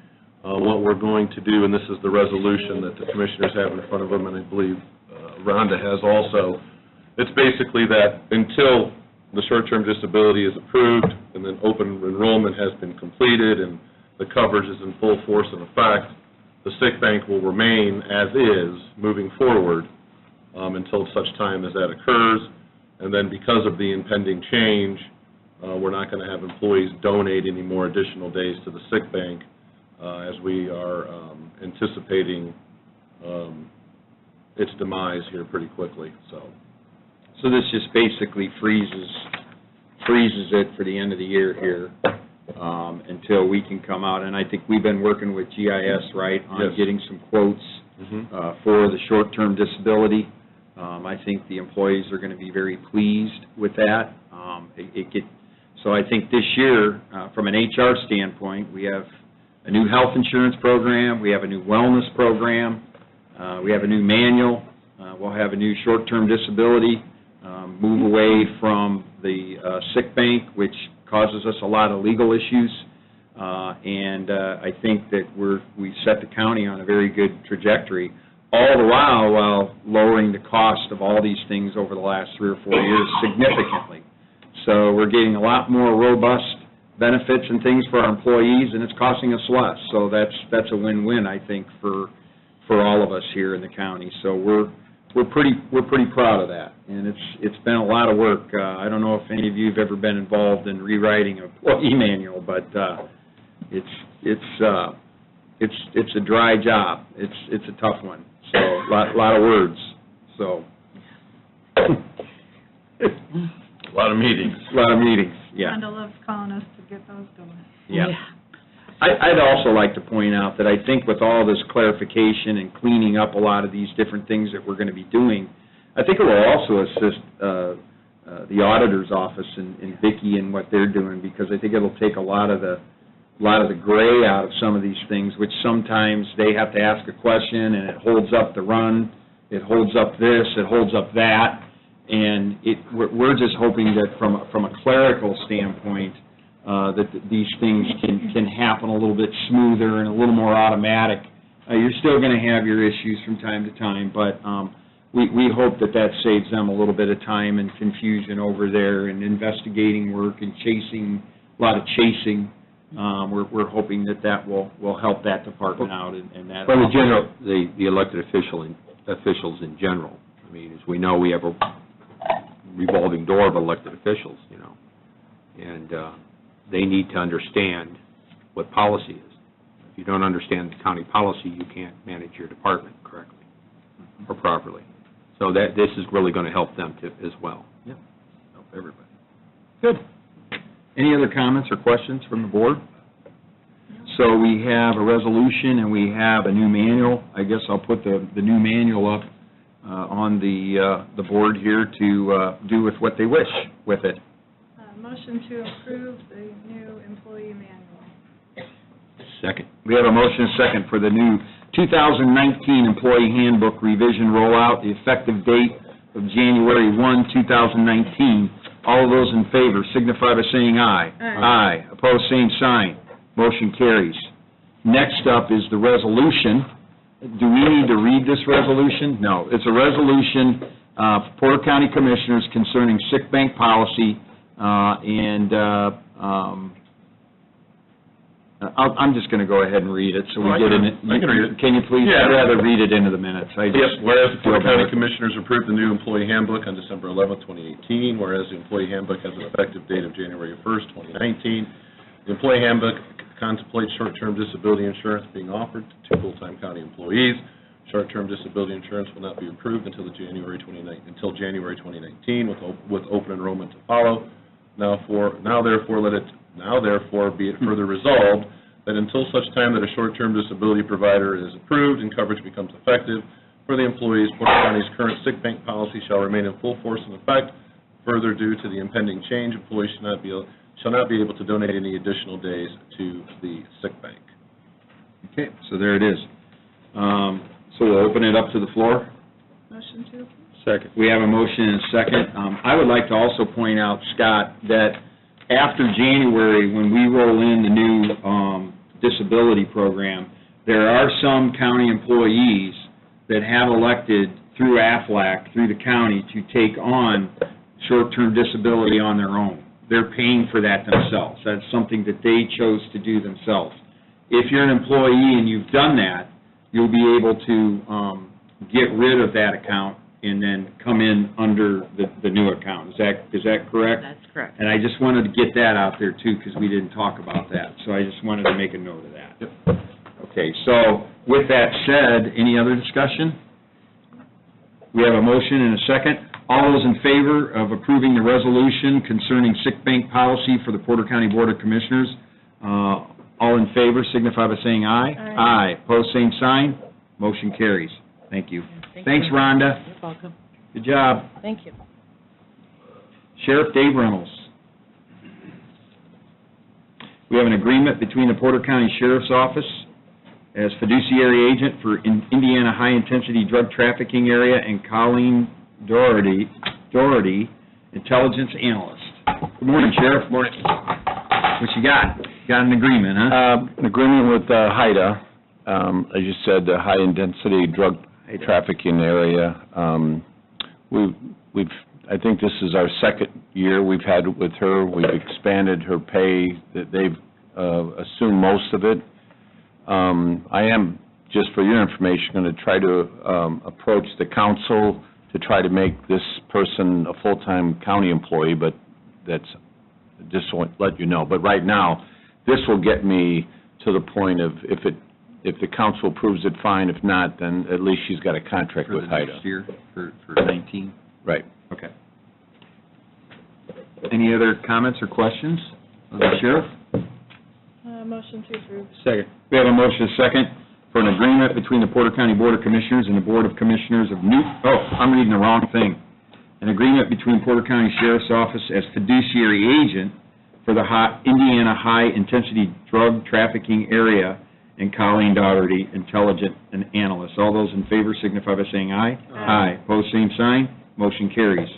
what we're going to do, and this is the resolution that the commissioners have in front of them, and I believe Rhonda has also, it's basically that until the short-term disability is approved and then open enrollment has been completed and the coverage is in full force and effect, the sick bank will remain as is moving forward until such time as that occurs. And then because of the impending change, we're not going to have employees donate any more additional days to the sick bank as we are anticipating its demise here pretty quickly. So this just basically freezes it for the end of the year here until we can come out. And I think we've been working with GIS, right, on Yes. getting some quotes for the short-term disability. I think the employees are going to be very pleased with that. So I think this year, from an HR standpoint, we have a new health insurance program, we have a new wellness program, we have a new manual, we'll have a new short-term disability, move away from the sick bank, which causes us a lot of legal issues, and I think that we set the county on a very good trajectory, all the while lowering the cost of all these things over the last 3 or 4 years significantly. So we're getting a lot more robust benefits and things for our employees, and it's costing us less. So that's a win-win, I think, for all of us here in the county. So we're pretty proud of that, and it's been a lot of work. I don't know if any of you have ever been involved in rewriting an employee manual, but it's a dry job. It's a tough one. So a lot of words. So A lot of meetings. a lot of meetings. Yeah. Rhonda loves calling us to get those going. Yeah. I'd also like to point out that I think with all this clarification and cleaning up a lot of these different things that we're going to be doing, I think it will also assist the auditor's office and Vicki and what they're doing, because I think it'll take a lot of the gray out of some of these things, which sometimes they have to ask a question and it holds up the run, it holds up this, it holds up that, and we're just hoping that from a clerical standpoint, that these things can happen a little bit smoother and a little more automatic. You're still going to have your issues from time to time, but we hope that saves them a little bit of time and confusion over there and investigating work and a lot of chasing. We're hoping that will help that department out and that. Well, the elected officials in general, I mean, as we know, we have a revolving door of elected officials, and they need to understand what policy is. If you don't understand the county policy, you can't manage your department correctly or properly. So this is really going to help them as well. Yeah, help everybody. Good. Any other comments or questions from the board? So we have a resolution and we have a new manual. I guess I'll put the new manual up on the board here to do with what they wish with it. Motion to approve the new employee manual. Second. We have a motion and second for the new 2019 Employee Handbook revision rollout, the effective date of January 1, 2019. All of those in favor signify by saying aye. Aye. Opposed, same sign. Motion carries. Next up is the resolution. Do we need to read this resolution? No. It's a resolution for Porter County Commissioners concerning sick bank policy, I'm just going to go ahead and read it, so we get in it. I can read it. Can you please? Yeah. I'd rather read it into the minutes. Yes, whereas the Porter County Commissioners approved the new employee handbook on December 11th, 2018, whereas the employee handbook has an effective date of January 1st, 2019, the employee handbook contemplates short-term disability insurance being offered to full-time county employees. Short-term disability insurance will not be approved until January 2019, with open enrollment to follow. Now therefore be it further resolved that until such time that a short-term disability provider is approved and coverage becomes effective for the employees, Porter County's current sick bank policy shall remain in full force and effect. Further, due to the impending change, employees shall not be able to donate any additional days to the sick bank. Okay, so there it is. So we'll open it up to the floor. Motion to approve. Second. We have a motion and a second. I would like to also point out, Scott, that after January, when we roll in the new disability program, there are some county employees that have elected through AFLAC, through the county, to take on short-term disability on their own. They're paying for that themselves. That's something that they chose to do themselves. If you're an employee and you've done that, you'll be able to get rid of that account and then come in under the new account. Is that correct? That's correct. And I just wanted to get that out there, too, because we didn't talk about that. So I just wanted to make a note of that. Yep. Okay, so with that said, any other discussion? We have a motion and a second. All those in favor of approving the resolution concerning sick bank policy for the Porter County Board of Commissioners, all in favor signify by saying aye. Aye. Pose same sign. Motion carries. Thank you. Thanks, Rhonda. You're welcome. Good job. Thank you. Sheriff Dave Reynolds. We have an agreement between the Porter County Sheriff's Office as fiduciary agent for Indiana High Intensity Drug Trafficking Area and Colleen Doherty, Intelligence Analyst. Good morning, Sheriff. Morning. What you got? Got an agreement, huh? An agreement with HIDA, as you said, the High Intensity Drug Trafficking Area. I think this is our second year we've had with her. We've expanded her pay. They've assumed most of it. I am, just for your information, going to try to approach the council to try to make this person a full-time county employee, but that's, just to let you know. But right now, this will get me to the point of, if the council approves it, fine. If not, then at least she's got a contract with HIDA. For the next year, for 19? Right. Okay. Any other comments or questions of the Sheriff? Motion to approve. Second. We have a motion and a second for an agreement between the Porter County Board of Commissioners and the Board of Commissioners of I'm reading the wrong thing. An agreement between Porter County Sheriff's Office as fiduciary agent for the Indiana High Intensity Drug Trafficking Area and Colleen Doherty, Intelligent and Analyst. All those in favor signify by saying aye. Aye. Pose same sign. Motion carries.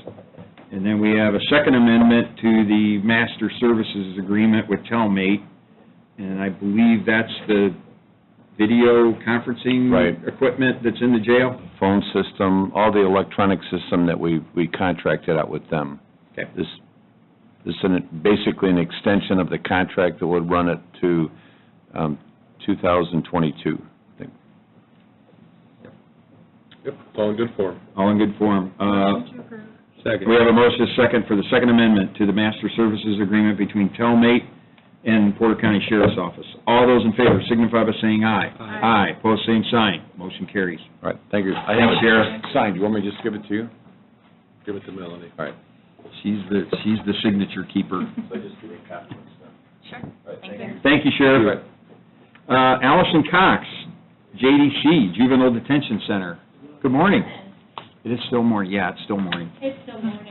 And then we have a second amendment to the Master Services Agreement with Telmate, and I believe that's the video conferencing equipment that's in the jail? Phone system, all the electronic system that we contracted out with them. Okay. This is basically an extension of the contract that would run it to 2022, I think. Yep, it's all in good form. All in good form. Motion to approve. Second. We have a motion and a second for the second amendment to the Master Services Agreement between Telmate and Porter County Sheriff's Office. All those in favor signify by saying aye. Aye. Pose same sign. Motion carries. All right, thank you. Thanks, Sheriff. Signed, you want me to just give it to you? Give it to Melanie. All right. She's the signature keeper. Sure. Thank you. Thank you, Sheriff. Allison Cox, JDC, Juvenile Detention Center. Good morning. It is still morning, yeah, it's still morning. It's still morning.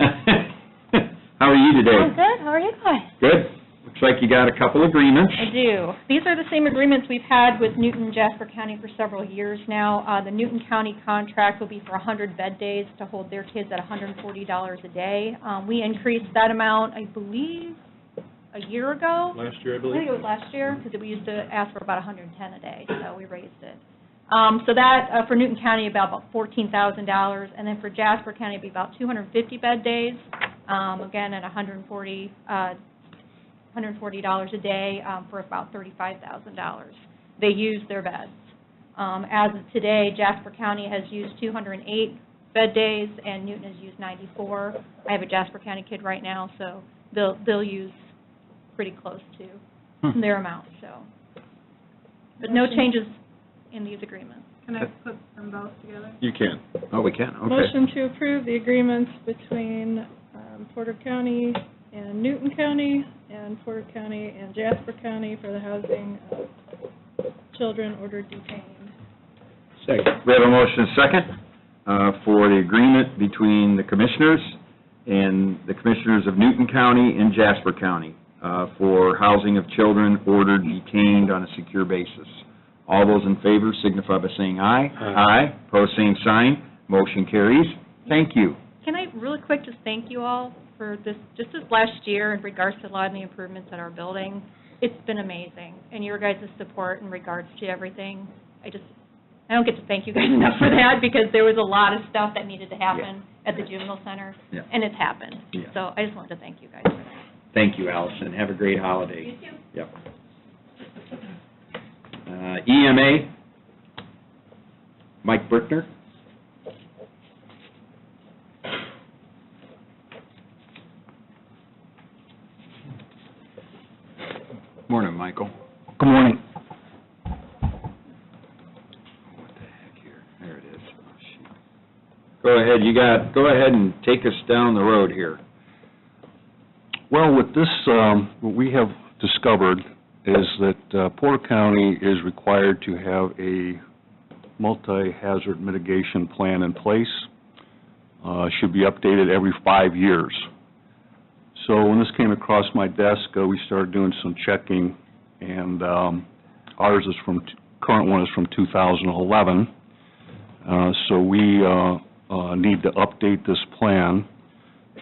How are you today? I'm good. How are you guys? Good. Looks like you got a couple agreements. I do. These are the same agreements we've had with Newton and Jasper County for several years now. The Newton County contract will be for 100 bed days to hold their kids at $140 a day. We increased that amount, I believe, a year ago. Last year, I I think believe. it was last year, because we used to ask for about 110 a day, so we raised it. So that, for Newton County, about $14,000, and then for Jasper County, it'd be about 250 bed days, again, at $140 a day, for about $35,000. They use their beds. As of today, Jasper County has used 208 bed days, and Newton has used 94. I have a Jasper County kid right now, so they'll use pretty close to their amount, so. But no changes in these agreements. Can I put them both together? You can. Oh, we can, okay. Motion to approve the agreements between Porter County and Newton County, and Porter County and Jasper County for the housing of children ordered detained. Second. We have a motion and second for the agreement between the commissioners and the commissioners of Newton County and Jasper County for housing of children ordered detained on a secure basis. All those in favor signify by saying aye. Aye. Pose same sign. Motion carries. Thank you. Can I really quick just thank you all for this, just this last year in regards to a lot of the improvements at our building. It's been amazing, and your guys' support in regards to everything. I don't get to thank you guys enough for that, because there was a lot of stuff that needed to happen at the juvenile center, and it's happened. Yeah. So I just wanted to thank you guys for that. Thank you, Allison. Have a great holiday. You too. Yep. EMA, Mike Brickner. Morning, Michael. Good morning. What the heck here? There it is. Oh, shoot. Go ahead, go ahead and take us down the road here. Well, with this, what we have discovered is that Porter County is required to have a multi-hazard mitigation plan in place. Should be updated every 5 years. So when this came across my desk, we started doing some checking, and ours is current one is from 2011. So we need to update this plan.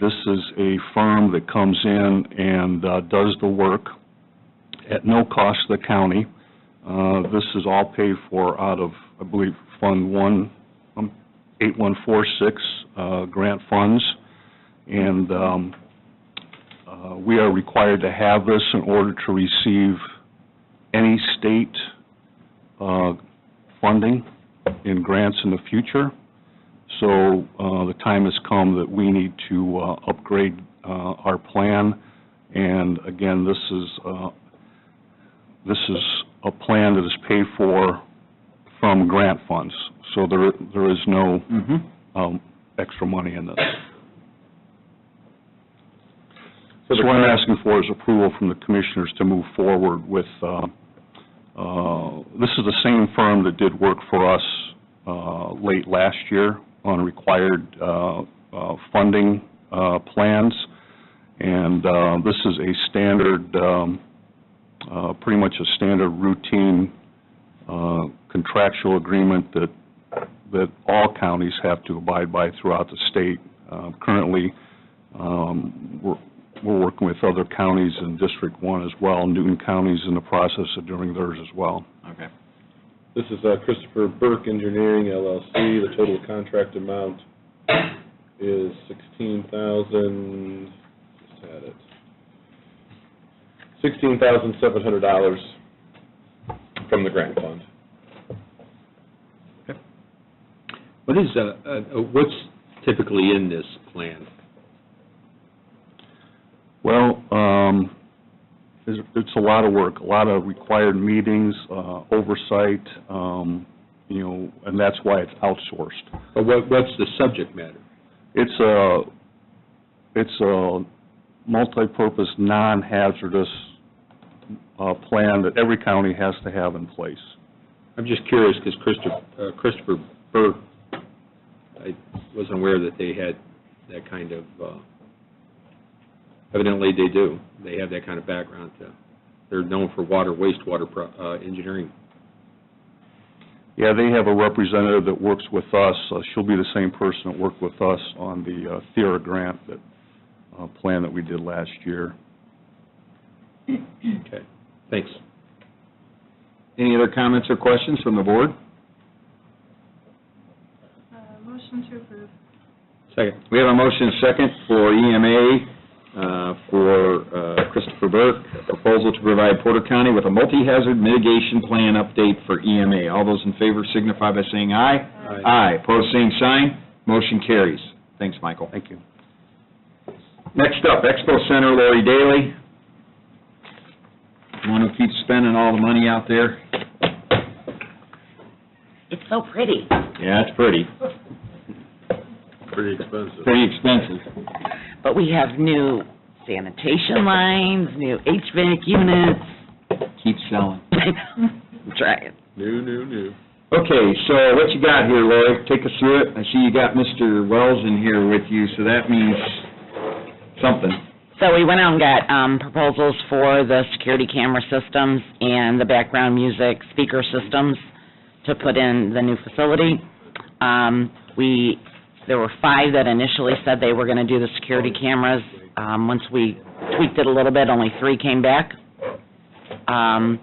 This is a firm that comes in and does the work at no cost to the county. This is all paid for out of, I believe, Fund 8146 grant funds, and we are required to have this in order to receive any state funding in grants in the future. So the time has come that we need to upgrade our plan, and again, this is a plan that is paid for from grant funds, so there is no extra money in this. So what I'm asking for is approval from the commissioners to move forward with, this is the same firm that did work for us late last year on required funding plans, and this is a standard, pretty much a standard routine contractual agreement that all counties have to abide by throughout the state. Currently, we're working with other counties in District 1 as well. Newton County's in the process of doing theirs as well. Okay. This is Christopher Burke Engineering, LLC. The total contract amount is $16,700 from the grant fund. Okay. What's typically in this plan? Well, it's a lot of work, a lot of required meetings, oversight, and that's why it's outsourced. But what's the subject matter? It's a multi-purpose, non-hazardous plan that every county has to have in place. I'm just curious, because Christopher Burke, I wasn't aware that they had that kind of, evidently they do. They have that kind of background. They're known for wastewater engineering. Yeah, they have a representative that works with us. She'll be the same person that worked with us on the Thera grant plan that we did last year. Okay, thanks. Any other comments or questions from the board? Motion to approve. Second. We have a motion and a second for EMA for Christopher Burke, a proposal to provide Porter County with a multi-hazard mitigation plan update for EMA. All those in favor signify by saying aye. Aye. Pose same sign. Motion carries. Thanks, Michael. Thank you. Next up, Expo Center, Lori Daly. The one who keeps spending all the money out there. It's so pretty. Yeah, it's pretty. Pretty expensive. Pretty expensive. But we have new sanitation lines, new HVAC units. Keep selling. I'm trying. New. Okay, so what you got here, Lori? Take us through it. I see you got Mr. Wells in here with you, so that means something. So we went out and got proposals for the security camera systems and the background music speaker systems to put in the new facility. There were 5 that initially said they were going to do the security cameras. Once we tweaked it a little bit, only 3 came back. The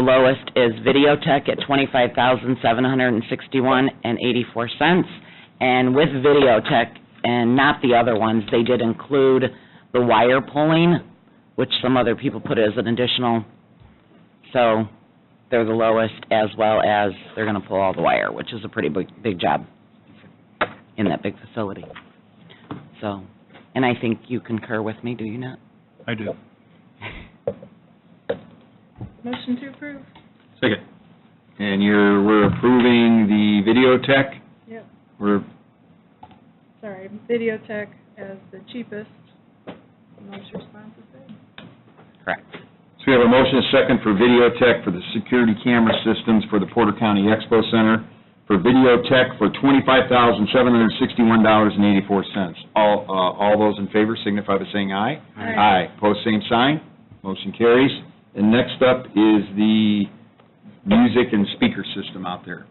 lowest is Videotech at $25,761.84. And with Videotech and not the other ones, they did include the wire pulling, which some other people put as an additional. So they're the lowest, as well as they're going to pull all the wire, which is a pretty big job in that big facility. So, and I think you concur with me, do you not? I do. Motion to approve. Second. And we're approving the Videotech? Yep. We're Videotech as the cheapest, most responsive bid. Correct. So we have a motion and a second for Videotech for the security camera systems for the Porter County Expo Center, for Videotech for $25,761.84. All those in favor signify by saying aye. Aye. Pose same sign. Motion carries. And next up is the music and speaker system out there.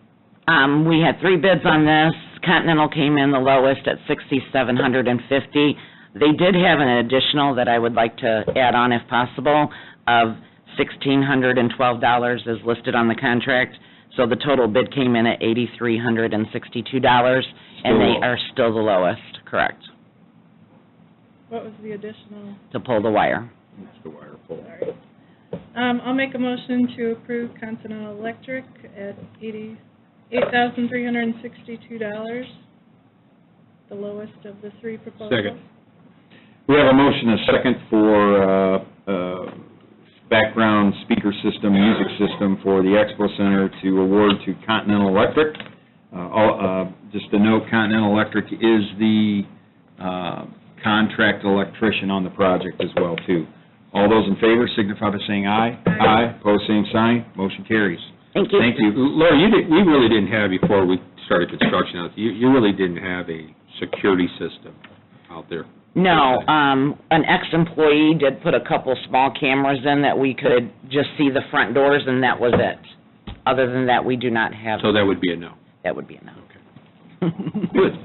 We had 3 bids on this. Continental came in the lowest at $6,750. They did have an additional that I would like to add on if possible of $1,612 as listed on the contract. So the total bid came in at $8,362, and they are still the lowest, correct, What was the additional? to pull the wire. That's the wire pull. Sorry. I'll make a motion to approve Continental Electric at $8,362, the lowest of the 3 proposals. Second. We have a motion and a second for background speaker system, music system for the Expo Center to award to Continental Electric. Just to note, Continental Electric is the contract electrician on the project as well, too. All those in favor signify by saying aye. Aye. Pose same sign. Motion carries. Thank you. Thank you. Laura, we really didn't have, before we started construction out there, you really didn't have a security system out there. No, an ex-employee did put a couple small cameras in that we could just see the front doors, and that was it. Other than that, we do not have. So that would be a no. That would be a no. Good.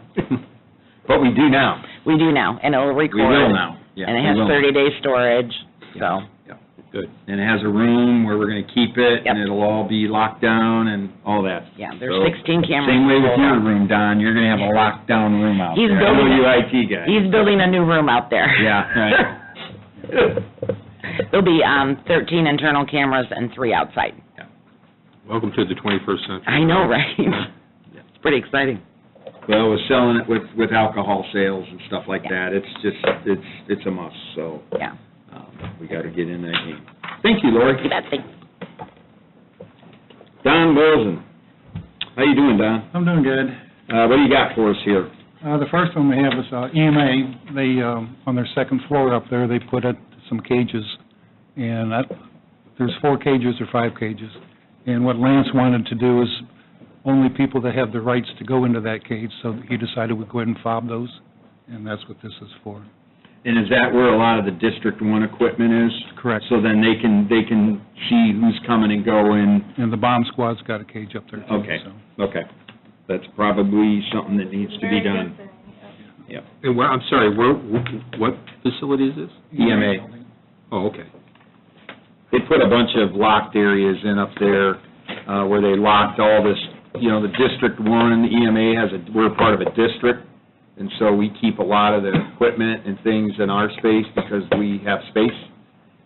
But we do now. We do now, and it'll record. We will now. Yeah, And it we has will. 30-day storage, so. Good. And it has a room where we're going to keep it, and Yep. it'll all be locked down and all that. Yeah, there's So, 16 cameras. Same way with to your pull. room, Don, you're going to have a locked down room out He's there. I building know you it. IT guy. He's building a new room out there. Yeah, right. There'll be 13 internal cameras and 3 outside. Welcome to the 21st century. I know, right? It's pretty exciting. Well, we're selling it with alcohol sales and stuff like that. It's just, it's a must, so Yeah. we got to get in that game. Thank you, Lori. You bet, thanks. Don Wilson. How you doing, Don? I'm doing good. What do you got for us here? The first one we have is EMA. They, on their second floor up there, they put up some cages, and there's 4 cages or 5 cages. And what Lance wanted to do is only people that have the rights to go into that cage, so he decided we'd go ahead and fob those, and that's what this is for. And is that where a lot of the District 1 equipment is? Correct. So then they can see who's coming and going? And the bomb squad's got a cage up there, too. Okay, so. okay. That's probably something that needs to be Very good done. thing, yep. Yep. And where, I'm sorry, what facility is this? EMA. Oh, okay. They put a bunch of locked areas in up there where they locked all this, the District 1, the EMA we're part of a district, and so we keep a lot of the equipment and things in our space because we have space.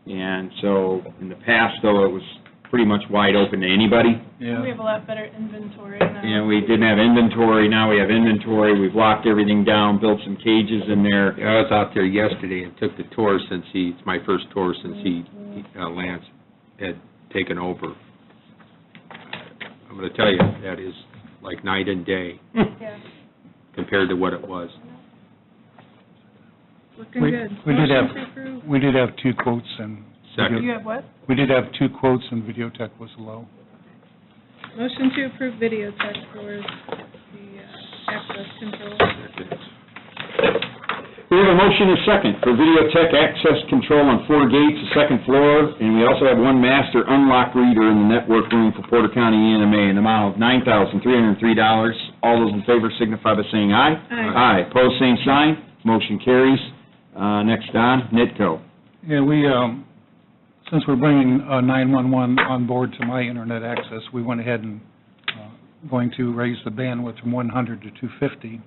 And so in the past, though, it was pretty much wide open to anybody. Yeah. We have a lot better inventory now. We didn't have inventory, now we have inventory, we've locked everything down, built some cages in there. Yeah, I was out there yesterday and took the tour it's my first tour since Lance had taken over. I'm going to tell you, that is like night and day Yeah, compared to what it was. looking We good. we did Motion to approve. we did have 2 quotes, and Second. You have what? we did have 2 quotes, and Videotech was low. Motion to approve video tech for the access control. We have a motion and a second for Videotech access control on 4 gates, the second floor, and we also have 1 master unlock reader in the network room for Porter County EMA in the amount of $9,303. All those in favor signify by saying aye. Aye. Aye, pose same sign, motion carries. Next on, NITCO. Yeah, we, since we're bringing 911 on board to my internet access, we went ahead and going to raise the bandwidth from 100 to 250.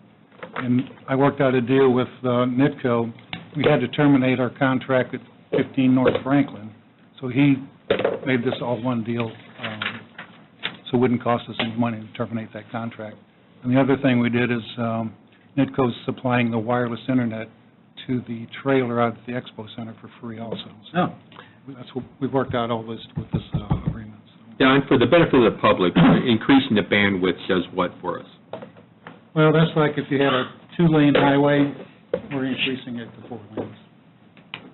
And I worked out a deal with NITCO. We had to terminate our contract at 15 North Franklin. So he made this all one deal, so it wouldn't cost us any money to terminate that contract. And the other thing we did is NITCO's supplying the wireless internet to the trailer out at the Expo Center for free also. So Oh. that's what, we've worked out all this with this agreement. So. Yeah, and for the benefit of the public, increasing the bandwidth does what for us? Well, that's like if you had a 2-lane highway, we're increasing it to 4 lanes.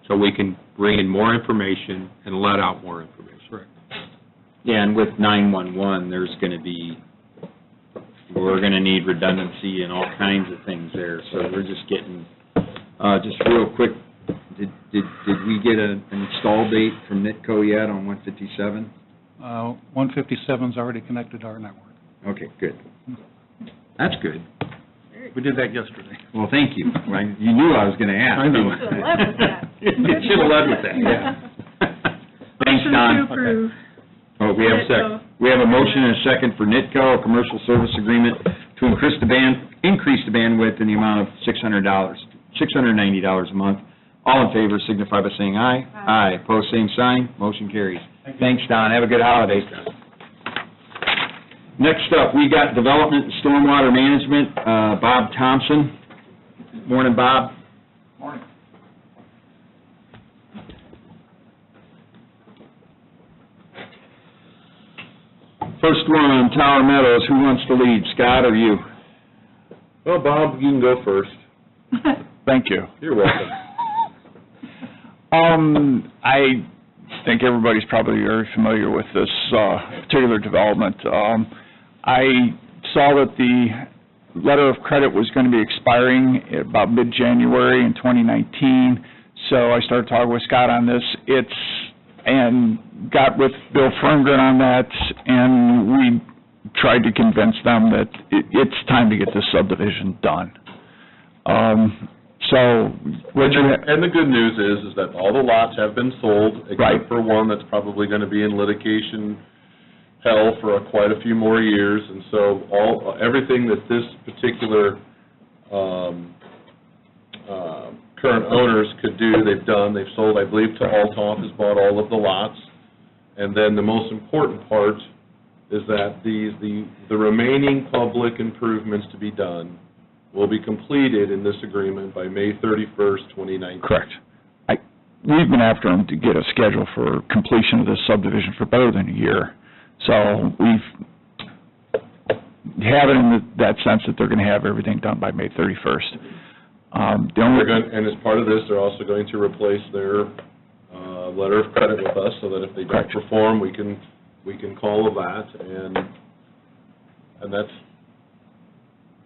So we can bring in more information and let out more information. Correct. Yeah, and with 911, we're going to need redundancy and all kinds of things there, so we're just getting, just real quick, did we get an install date from NITCO yet on 157? 157's already connected to our network. Okay, good. That's good. We did that yesterday. Well, thank you. You knew I was going to ask. I know. Should have led with that. You should have led with that, yeah. Thanks, Motion Don. to approve. Oh, we have a second. We have a motion and a second for NITCO, a commercial service agreement to increase the bandwidth in the amount of $690 a month. All in favor signify by saying aye. Aye. Pose same sign, motion carries. Thanks, Don. Have a good holiday. Next up, we got Development and Stormwater Management, Bob Thompson. Morning, Bob. Morning. First one, Tower Meadows. Who wants to lead, Scott or you? Well, Bob, you can go first. Thank you. You're welcome. I think everybody's probably very familiar with this particular development. I saw that the letter of credit was going to be expiring about mid-January in 2019, so I started talking with Scott on this. And got with Bill Ferngren on that, and we tried to convince them that it's time to get this subdivision done. And the good news is that all the lots have been sold, except Right. for one that's probably going to be in litigation hell for quite a few more years, and so everything that this particular current owners could do, they've done. They've sold, I believe, to Altoff has bought all of the lots, and then the most important part is that the remaining public improvements to be done will be completed in this agreement by May 31st, 2019. Correct. We've been after them to get a schedule for completion of this subdivision for better than a year. So we've have it in that sense that they're going to have everything done by May 31st. And as part of this, they're also going to replace their letter of credit with us, so that if they don't perform, we can call that, and that's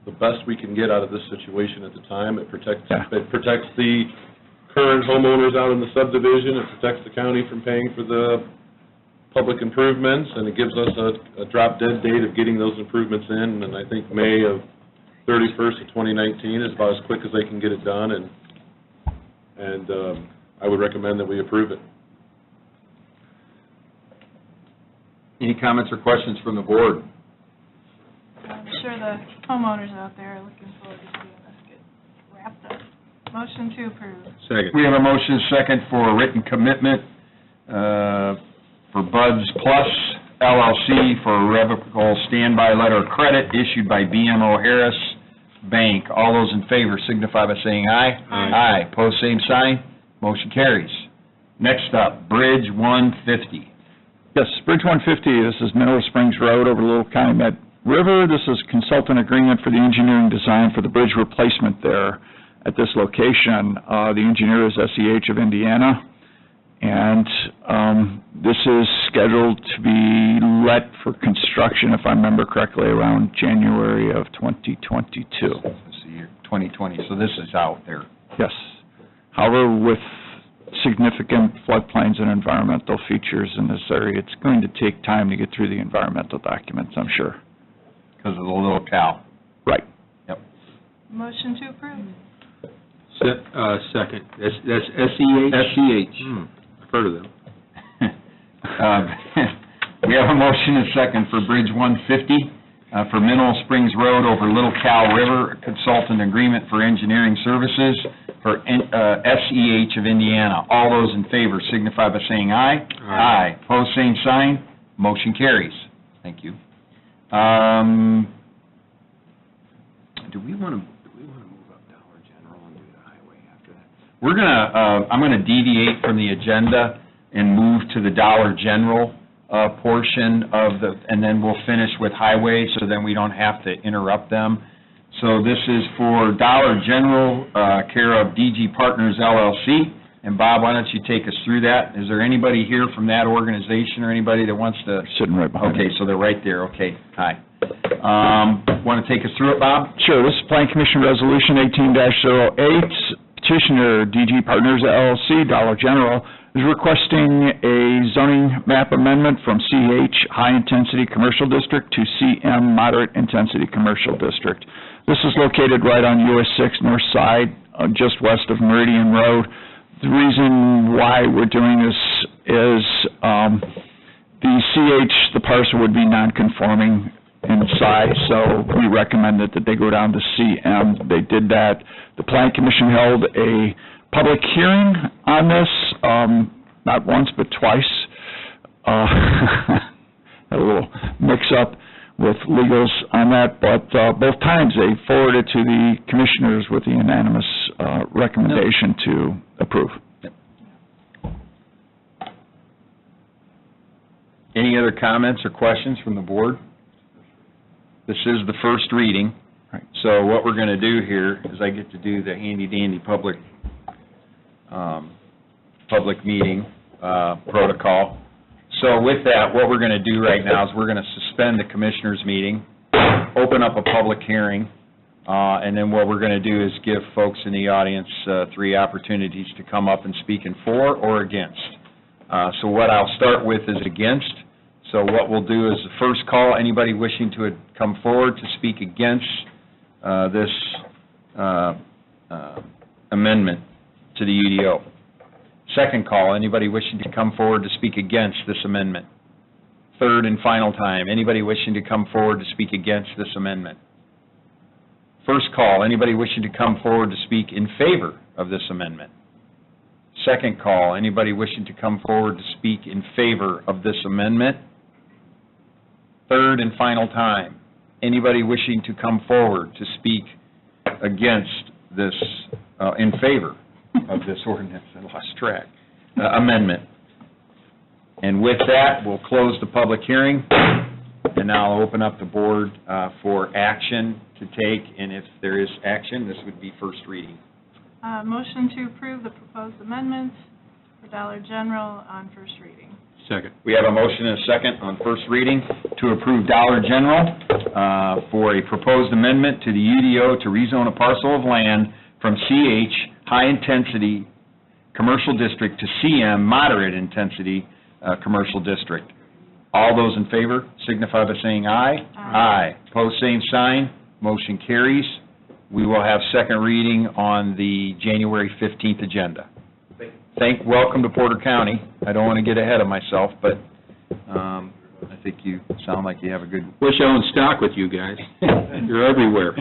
the best we can get out of this situation at the time. It protects the current homeowners out in the subdivision, it protects the county from paying for the public improvements, and it gives us a drop-dead date of getting those improvements in, and I think May of 31st of 2019 is about as quick as they can get it done, and I would recommend that we approve it. Any comments or questions from the board? I'm sure the homeowners out there are looking forward to seeing this get wrapped up. Motion to approve. Second. We have a motion second for a written commitment for Buds Plus LLC for a revocable standby letter of credit issued by BMO Harris Bank. All those in favor signify by saying aye. Aye. Pose same sign. Motion carries. Next up, Bridge 150. Yes, Bridge 150, this is Mineral Springs Road over Little Calumet River. This is consultant agreement for the engineering design for the bridge replacement there at this location. The engineer is SEH of Indiana, and this is scheduled to be let for construction, if I remember correctly, around January of 2022. This is year 2020, so this is out there. Yes. However, with significant floodplains and environmental features in this area, it's going to take time to get through the environmental documents, I'm sure. Because of the little cow. Right. Yep. Motion to approve. Second. That's SEH? SEH. I've heard of them. We have a motion and second for Bridge 150 for Mineral Springs Road over Little Cow River, a consultant agreement for engineering services for SEH of Indiana. All those in favor signify by saying aye. Aye. Pose same sign. Motion carries. Thank you. Do we want to move up Dollar General and do the highway after that? We're going to, I'm going to deviate from the agenda and move to the Dollar General portion of the, and then we'll finish with highway, so then we don't have to interrupt them. So this is for Dollar General, care of DG Partners LLC. And Bob, why don't you take us through that? Is there anybody here from that organization or anybody that wants to? Sitting right behind me. Okay, so they're right there. Okay, hi. Want to take us through it, Bob? Sure. This is Plan Commission Resolution 18-08. Petitioner, DG Partners LLC, Dollar General, is requesting a zoning map amendment from CH High Intensity Commercial District to CM Moderate Intensity Commercial District. This is located right on US 6 north side, just west of Meridian Road. The reason why we're doing this is the CH, the parcel would be non-conforming in size, so we recommended that they go down to CM. They did that. The Plan Commission held a public hearing on this, not once but twice. Had a little mix-up with legals on that, but both times they forwarded to the commissioners with the unanimous recommendation to approve. Any other comments or questions from the board? This is the first reading. Right. So what we're going to do here is I get to do the handy-dandy public meeting protocol. So with that, what we're going to do right now is we're going to suspend the commissioners' meeting, open up a public hearing, and then what we're going to do is give folks in the audience 3 opportunities to come up and speak in for or against. So what I'll start with is against. So what we'll do is the first call, anybody wishing to come forward to speak against this amendment to the UDO. Second call, anybody wishing to come forward to speak against this amendment. Third and final time, anybody wishing to come forward to speak against this amendment. First call, anybody wishing to come forward to speak in favor of this amendment. Second call, anybody wishing to come forward to speak in favor of this amendment. Third and final time, anybody wishing to come forward to speak against this, in favor of this ordinance, I lost track, amendment. And with that, we'll close the public hearing, and now I'll open up the board for action to take, and if there is action, this would be first reading. Motion to approve the proposed amendments. for Dollar General on first reading. Second. We have a motion and a second on first reading to approve Dollar General for a proposed amendment to the UDO to rezone a parcel of land from CH, high-intensity commercial district, to CM, moderate-intensity commercial district. All those in favor signify by saying aye. Aye. Pose same sign, motion carries. We will have second reading on the January 15th agenda. Welcome to Porter County. I don't want to get ahead of myself, but I think you sound like you have a good... Wish I owned stock with you guys. You're everywhere.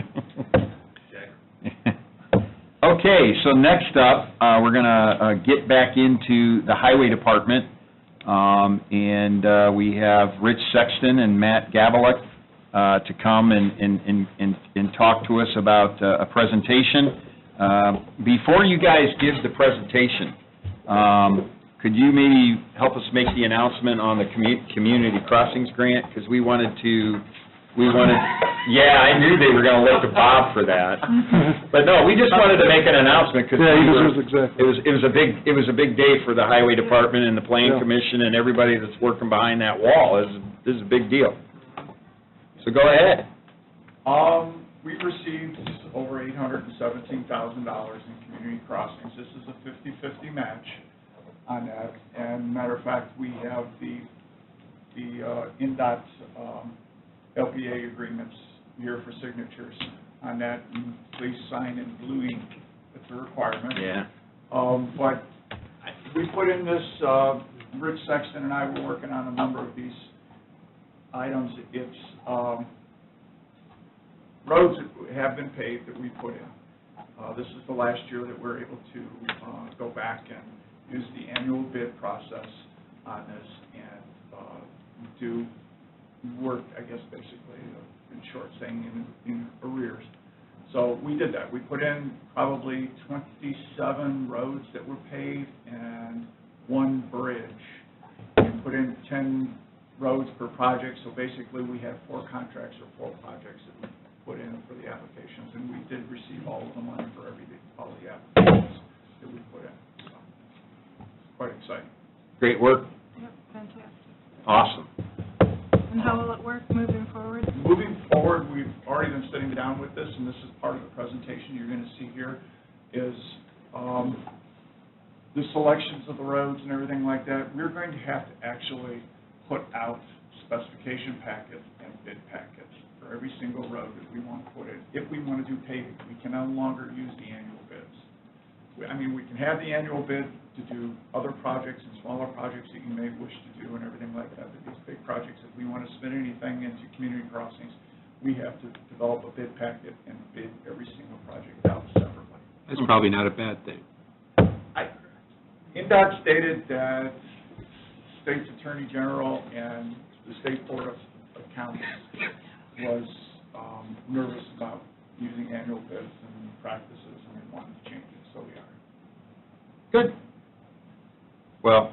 Okay, so next up, we're going to get back into the Highway Department, and we have Rich Sexton and Matt Gabeluck to come and talk to us about a presentation. Before you guys give the presentation, could you maybe help us make the announcement on the Community Crossings Grant? Because we wanted, yeah, I knew they were going to look to Bob for that. But no, we just wanted to make an announcement because it was a big day for the Highway Department and the Planning Commission and everybody that's working behind that wall. This is a big deal. So go ahead. We've received over $817,000 in community crossings. This is a 50-50 match on that. And matter of fact, we have the INDOT LPA agreements here for signatures on that. And please sign in blue ink. It's a requirement. Yeah. But we put in this, Rich Sexton and I were working on a number of these items. It's roads that have been paved that we put in. This is the last year that we're able to go back and use the annual bid process on this and do work, I guess, basically, in short, saying in arrears. So we did that. We put in probably 27 roads that were paved and one bridge. We put in 10 roads per project, so basically we had 4 contracts or 4 projects that we put in for the applications, and we did receive all of the money for all the applications that we put in. So, quite exciting. Great work. Yep, fantastic. Awesome. And how will it work moving forward? Moving forward, we've already been sitting down with this, and this is part of the presentation you're going to see here, is the selections of the roads and everything like that. We're going to have to actually put out specification packets and bid packets for every single road that we want to put in. If we want to do paving, we can no longer use the annual bids. I mean, we can have the annual bid to do other projects and smaller projects that you may wish to do and everything like that, but these big projects, if we want to submit anything into community crossings, we have to develop a bid packet and bid every single project out separately. That's probably not a bad thing. INDOT stated that State's Attorney General and the State Board of Accounts was nervous about using annual bids and practices, and they wanted to change it, so we are. Good. Well,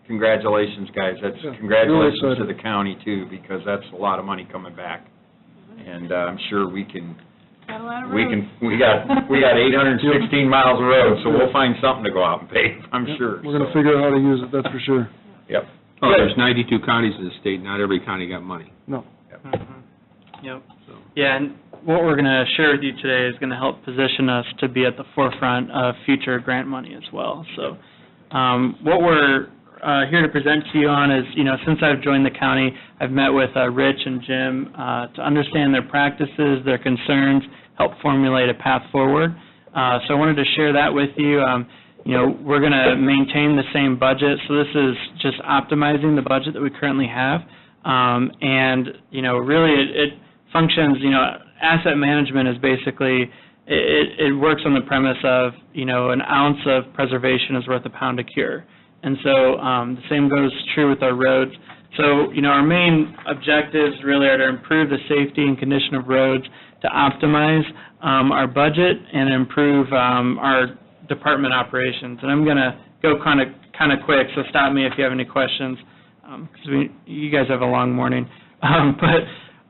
congratulations, guys. Congratulations to the county, too, because that's a lot of money coming back. And I'm sure we can... Got a lot of We roads. got 816 miles of road, so we'll find something to go out and pave, I'm sure. We're going to figure out how to use it, that's for sure. Yep. Oh, there's 92 counties in the state, not every county got money. No. Yep. So. Yeah, and what we're going to share with you today is going to help position us to be at the forefront of future grant money as well. So what we're here to present to you on is, since I've joined the county, I've met with Rich and Jim to understand their practices, their concerns, help formulate a path forward. So I wanted to share that with you. We're going to maintain the same budget, so this is just optimizing the budget that we currently have. Really it functions, asset management is basically, it works on the premise of, an ounce of preservation is worth a pound of cure. And so the same goes true with our roads. So, our main objectives really are to improve the safety and condition of roads, to optimize our budget, and improve our department operations. And I'm going to go kind of quick, so stop me if you have any questions, because you guys have a long morning.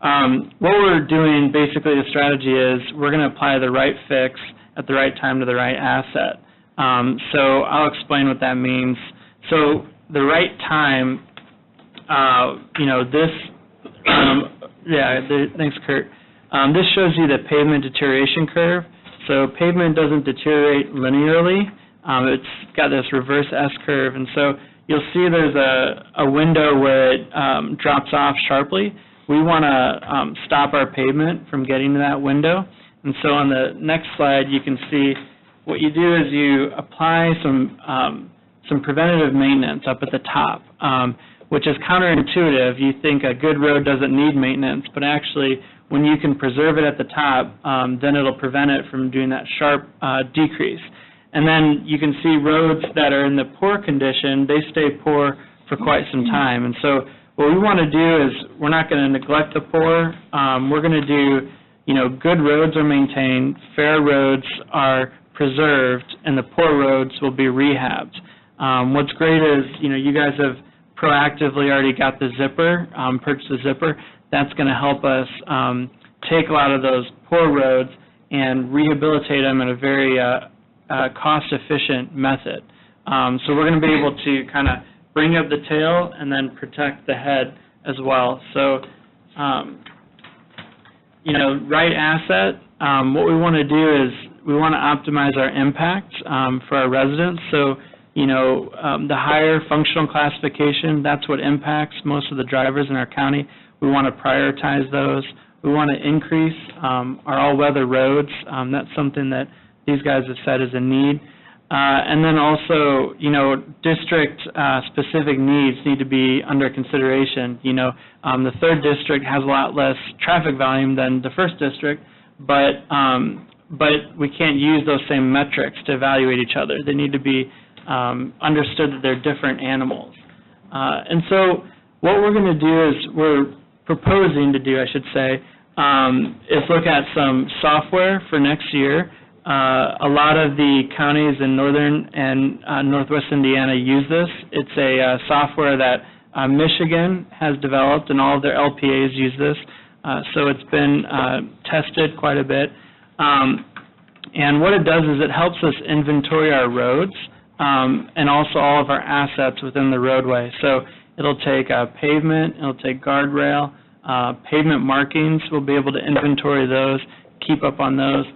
What we're doing, basically the strategy is we're going to apply the right fix at the right time to the right asset. So I'll explain what that means. So the right time, thanks, Kurt. This shows you the pavement deterioration curve. So pavement doesn't deteriorate linearly. It's got this reverse S-curve, and so you'll see there's a window where it drops off sharply. We want to stop our pavement from getting to that window. And so on the next slide, you can see what you do is you apply some preventative maintenance up at the top, which is counterintuitive. You think a good road doesn't need maintenance, but actually when you can preserve it at the top, then it'll prevent it from doing that sharp decrease. And then you can see roads that are in the poor condition, they stay poor for quite some time. And so what we want to do is we're not going to neglect the poor. We're going to do, good roads are maintained, fair roads are preserved, and the poor roads will be rehabbed. What's great is, you guys have proactively already got the zipper, purchased the zipper. That's going to help us take a lot of those poor roads and rehabilitate them in a very cost-efficient method. So we're going to be able to kind of bring up the tail and then protect the head as well. So, right asset, what we want to do is we want to optimize our impact for our residents. So, the higher functional classification, that's what impacts most of the drivers in our county. We want to prioritize those. We want to increase our all-weather roads. That's something that these guys have said is a need. And then also, district-specific needs need to be under consideration. The third district has a lot less traffic volume than the first district, but we can't use those same metrics to evaluate each other. They need to be understood that they're different animals. And so what we're going to do is, we're proposing to do, I should say, is look at some software for next year. A lot of the counties in northern and northwest Indiana use this. It's a software that Michigan has developed, and all of their LPAs use this. So it's been tested quite a bit. And what it does is it helps us inventory our roads and also all of our assets within the roadway. So it'll take pavement, it'll take guardrail, pavement markings. We'll be able to inventory those, keep up on those.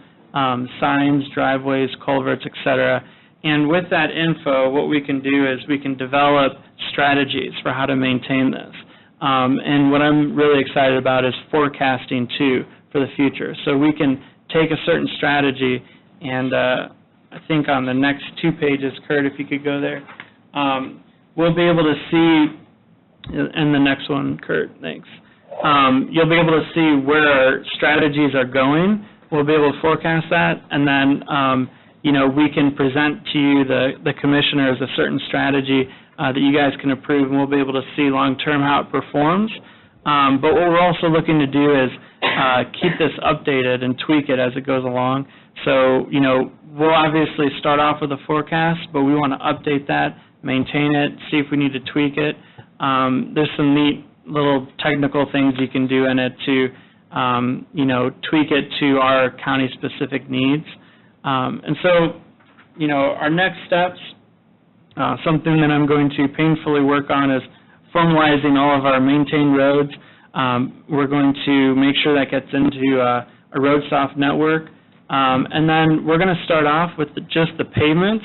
Signs, driveways, culverts, etc. And with that info, what we can do is we can develop strategies for how to maintain this. And what I'm really excited about is forecasting, too, for the future. So we can take a certain strategy, and I think on the next 2 pages, Kurt, if you could go there, we'll be able to see, and the next one, Kurt, thanks. You'll be able to see where our strategies are going. We'll be able to forecast that, and then, we can present to you, the commissioners, a certain strategy that you guys can approve, and we'll be able to see long-term how it performs. But what we're also looking to do is keep this updated and tweak it as it goes along. So, we'll obviously start off with a forecast, but we want to update that, maintain it, see if we need to tweak it. There's some neat little technical things you can do in it to tweak it to our county-specific needs. And so, our next steps, something that I'm going to painfully work on is formalizing all of our maintained roads. We're going to make sure that gets into a RoadSoft network. And then we're going to start off with just the pavements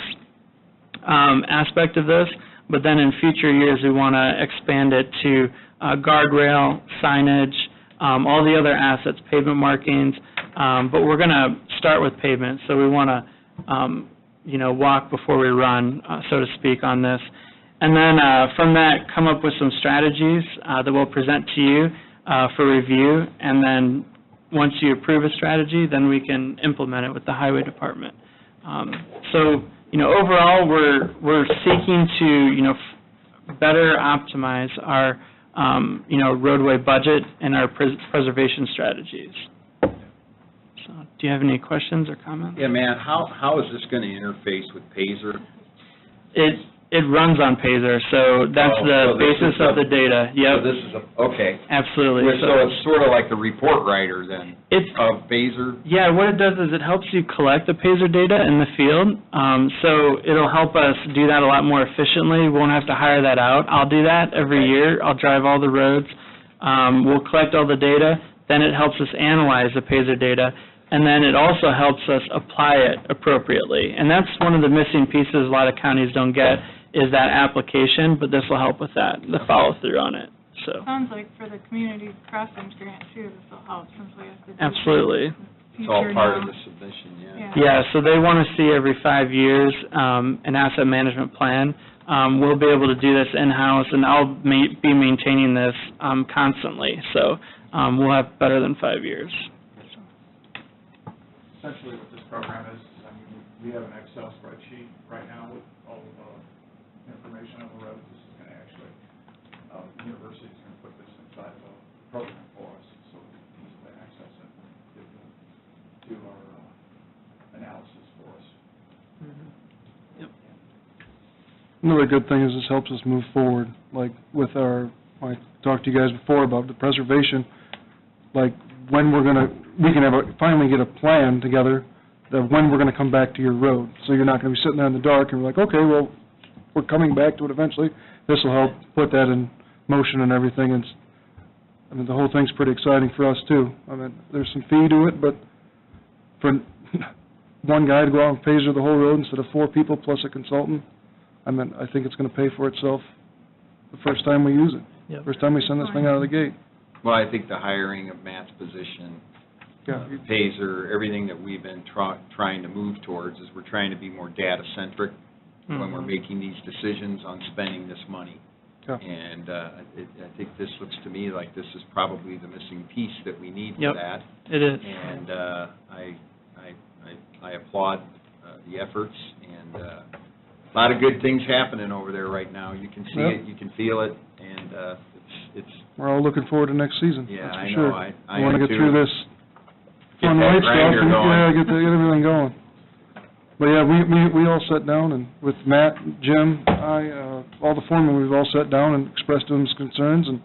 aspect of this, but then in future years we want to expand it to guardrail, signage, all the other assets, pavement markings, but we're going to start with pavement, so we want to, walk before we run, so to speak, on this. And then from that, come up with some strategies that we'll present to you for review, and then once you approve a strategy, then we can implement it with the Highway Department. So, overall, we're seeking to, better optimize our roadway budget and our preservation strategies. So, do you have any questions or comments? Yeah, Matt, how is this going to interface with Payzer? It runs on Payzer, so that's Oh, the so this basis is of the data. So Yep, this is okay. absolutely. So it's sort of like the report writer then, It's of Phaser? Yeah, what it does is it helps you collect the Payzer data in the field, so it'll help us do that a lot more efficiently. We won't have to hire that out. I'll do that every year. I'll drive all the roads. We'll collect all the data, then it helps us analyze the Payzer data, and then it also helps us apply it appropriately. And that's one of the missing pieces a lot of counties don't get, is that application, but this will help with that, the follow-through on it, so. Sounds like for the community crossings grant too, this will help since we have to do. Absolutely. It's all future part of now. the submission, Yeah, so they want to see every 5 years an asset management plan. We'll be able to do this in-house, and I'll be maintaining this constantly, so we'll have better than 5 years. Essentially what this program is, I mean, we have an Excel spreadsheet right now with all of the information on the roads. This is going to actually, the university's going to put this inside the program for us, so we can easily access it and do our analysis for us. Another good thing is this helps us move forward, like with our, I talked to you guys before about the preservation, like when we're gonna, we can finally get a plan together of when we're gonna come back to your road. So you're not gonna be sitting there in the dark and we're like, okay, well, we're coming back to it eventually. This will help put that in motion and everything, and I mean, the whole thing's pretty exciting for us too. I mean, there's some fee to it, but for one guy to go out and Phaser the whole road instead of 4 people plus a consultant, I mean, I think it's going to pay for itself the first time we use it, Yep. first time we send this thing out of the gate. Well, I think the hiring of Matt's position, Phaser, everything that we've been trying to move towards is we're trying to be more data-centric when we're making these decisions on spending this money. Yeah. And I think this looks to me like this is probably the missing piece that we need for Yep, that. it is. And I applaud the efforts, and a lot of good things happening over there right now. You can see it, you can feel it, and it's. We're all looking forward to next season, Yeah, that's for I know. sure. I We want to am get through too. this Get fun that light stuff, grinder and, going. get everything going. But yeah, we all sat down, and with Matt, Jim, all the foremen, we've all sat down and expressed to him his concerns, and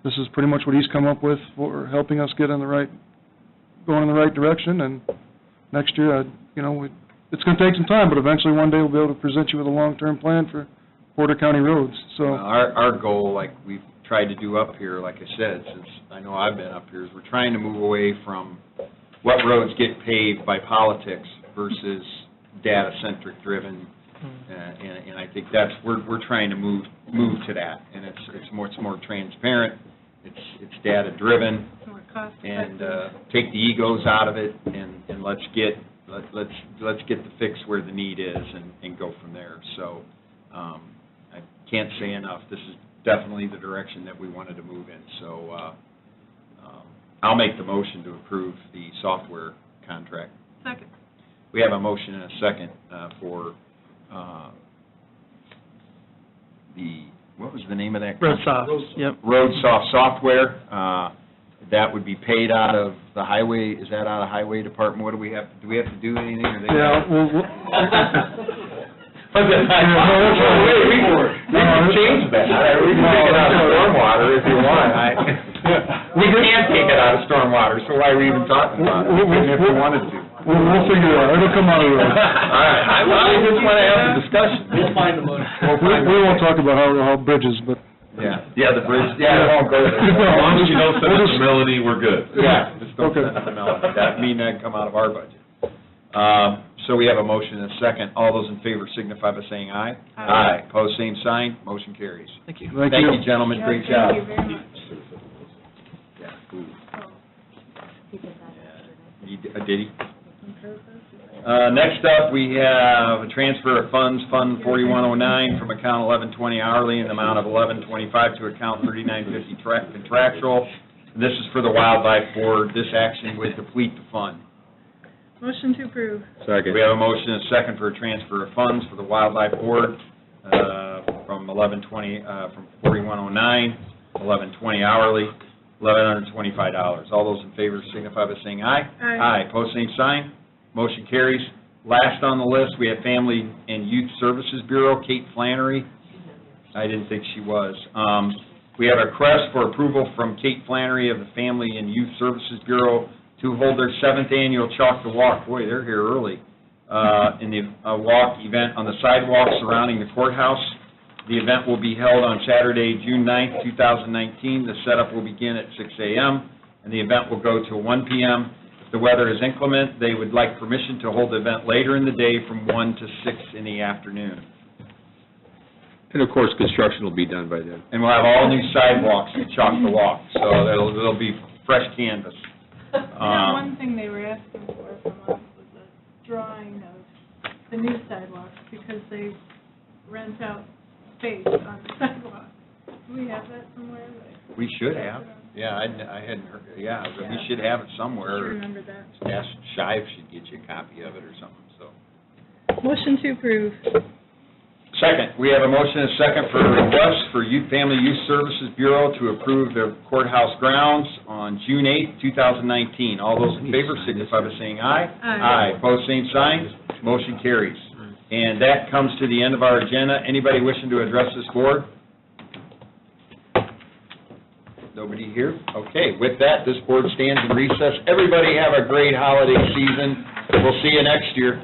this is pretty much what he's come up with for helping us get going in the right direction, and next year, it's going to take some time, but eventually one day we'll be able to present you with a long-term plan for Porter County roads, so. Well, our goal, like we've tried to do up here, like I said, since I know I've been up here, is we're trying to move away from what roads get paved by politics versus data-centric driven, and I think that's, we're trying to move to that, and it's more transparent, it's data-driven, More cost and effective. take the egos out of it, and let's get the fix where the need is, and go from there. So I can't say enough. This is definitely the direction that we wanted to move in. So I'll make the motion to approve the software contract. Second. We have a motion and a second for what was the name of that? RoadSoft, yep. RoadSoft software. That would be paid out of the highway, is that out of highway department? What do we have to do anything, or they? Yeah, well, We can change that. We can take it out of stormwater if you want. We can't take it out of stormwater, so why are we even talking about it, even if we wanted to? We'll figure it out, it'll come out of the road. All right, I just want to have the discussion. We'll find the money. We won't talk about how bridges, but. Yeah, the bridge, we won't go there. As long as you don't send us a melody, we're good. Yeah, just don't Okay. send us a melody. That mean that'd come out of our budget. So we have a motion and a second. All those in favor signify by saying aye. Aye. Pose same sign, motion carries. Thank you. Thank Thank you. you, gentlemen, great Thank job. you very much. Yeah, ooh. Did he? Next up, we have a transfer of funds, Fund 4109, from account 1120 hourly in the amount of 1125 to account 3950 contractual. This is for the Wildlife Board. This action would deplete the fund. Motion to approve. Second. We have a motion and a second for a transfer of funds for the Wildlife Board from 1120, from 4109, 1120 hourly, $1,125. All those in favor signify by saying aye. Aye. Pose same sign. Motion carries. Last on the list, we have Family and Youth Services Bureau, Kate Flannery. I didn't think she was. We have a request for approval from Kate Flannery of the Family and Youth Services Bureau to hold their 7th annual Chalk the Walk. Boy, they're here early. In the walk event on the sidewalk surrounding the courthouse. The event will be held on Saturday, June 9th, 2019. The setup will begin at 6 a.m., and the event will go till 1 p.m. If the weather is inclement, they would like permission to hold the event later in the day from 1 to 6 in the afternoon. And of course, construction will be done by then. And we'll have all new sidewalks to Chalk the Walk, so there'll be fresh canvas. One thing they were asking for from us was a drawing of the new sidewalks, because they rent out space on the sidewalk. Do we have that somewhere? We should have. Yeah, I hadn't heard, yeah, we should have it somewhere. I remember that. Ask Shive should get you a copy of it or something, so. Motion to approve. Second, we have a motion and a second for a request for Family Youth Services Bureau to approve the courthouse grounds on June 8th, 2019. All those in favor signify by saying aye. Aye. Pose same sign, motion carries. And that comes to the end of our agenda. Anybody wishing to address this board? Nobody here? Okay, with that, this board stands in recess. Everybody have a great holiday season. We'll see you next year.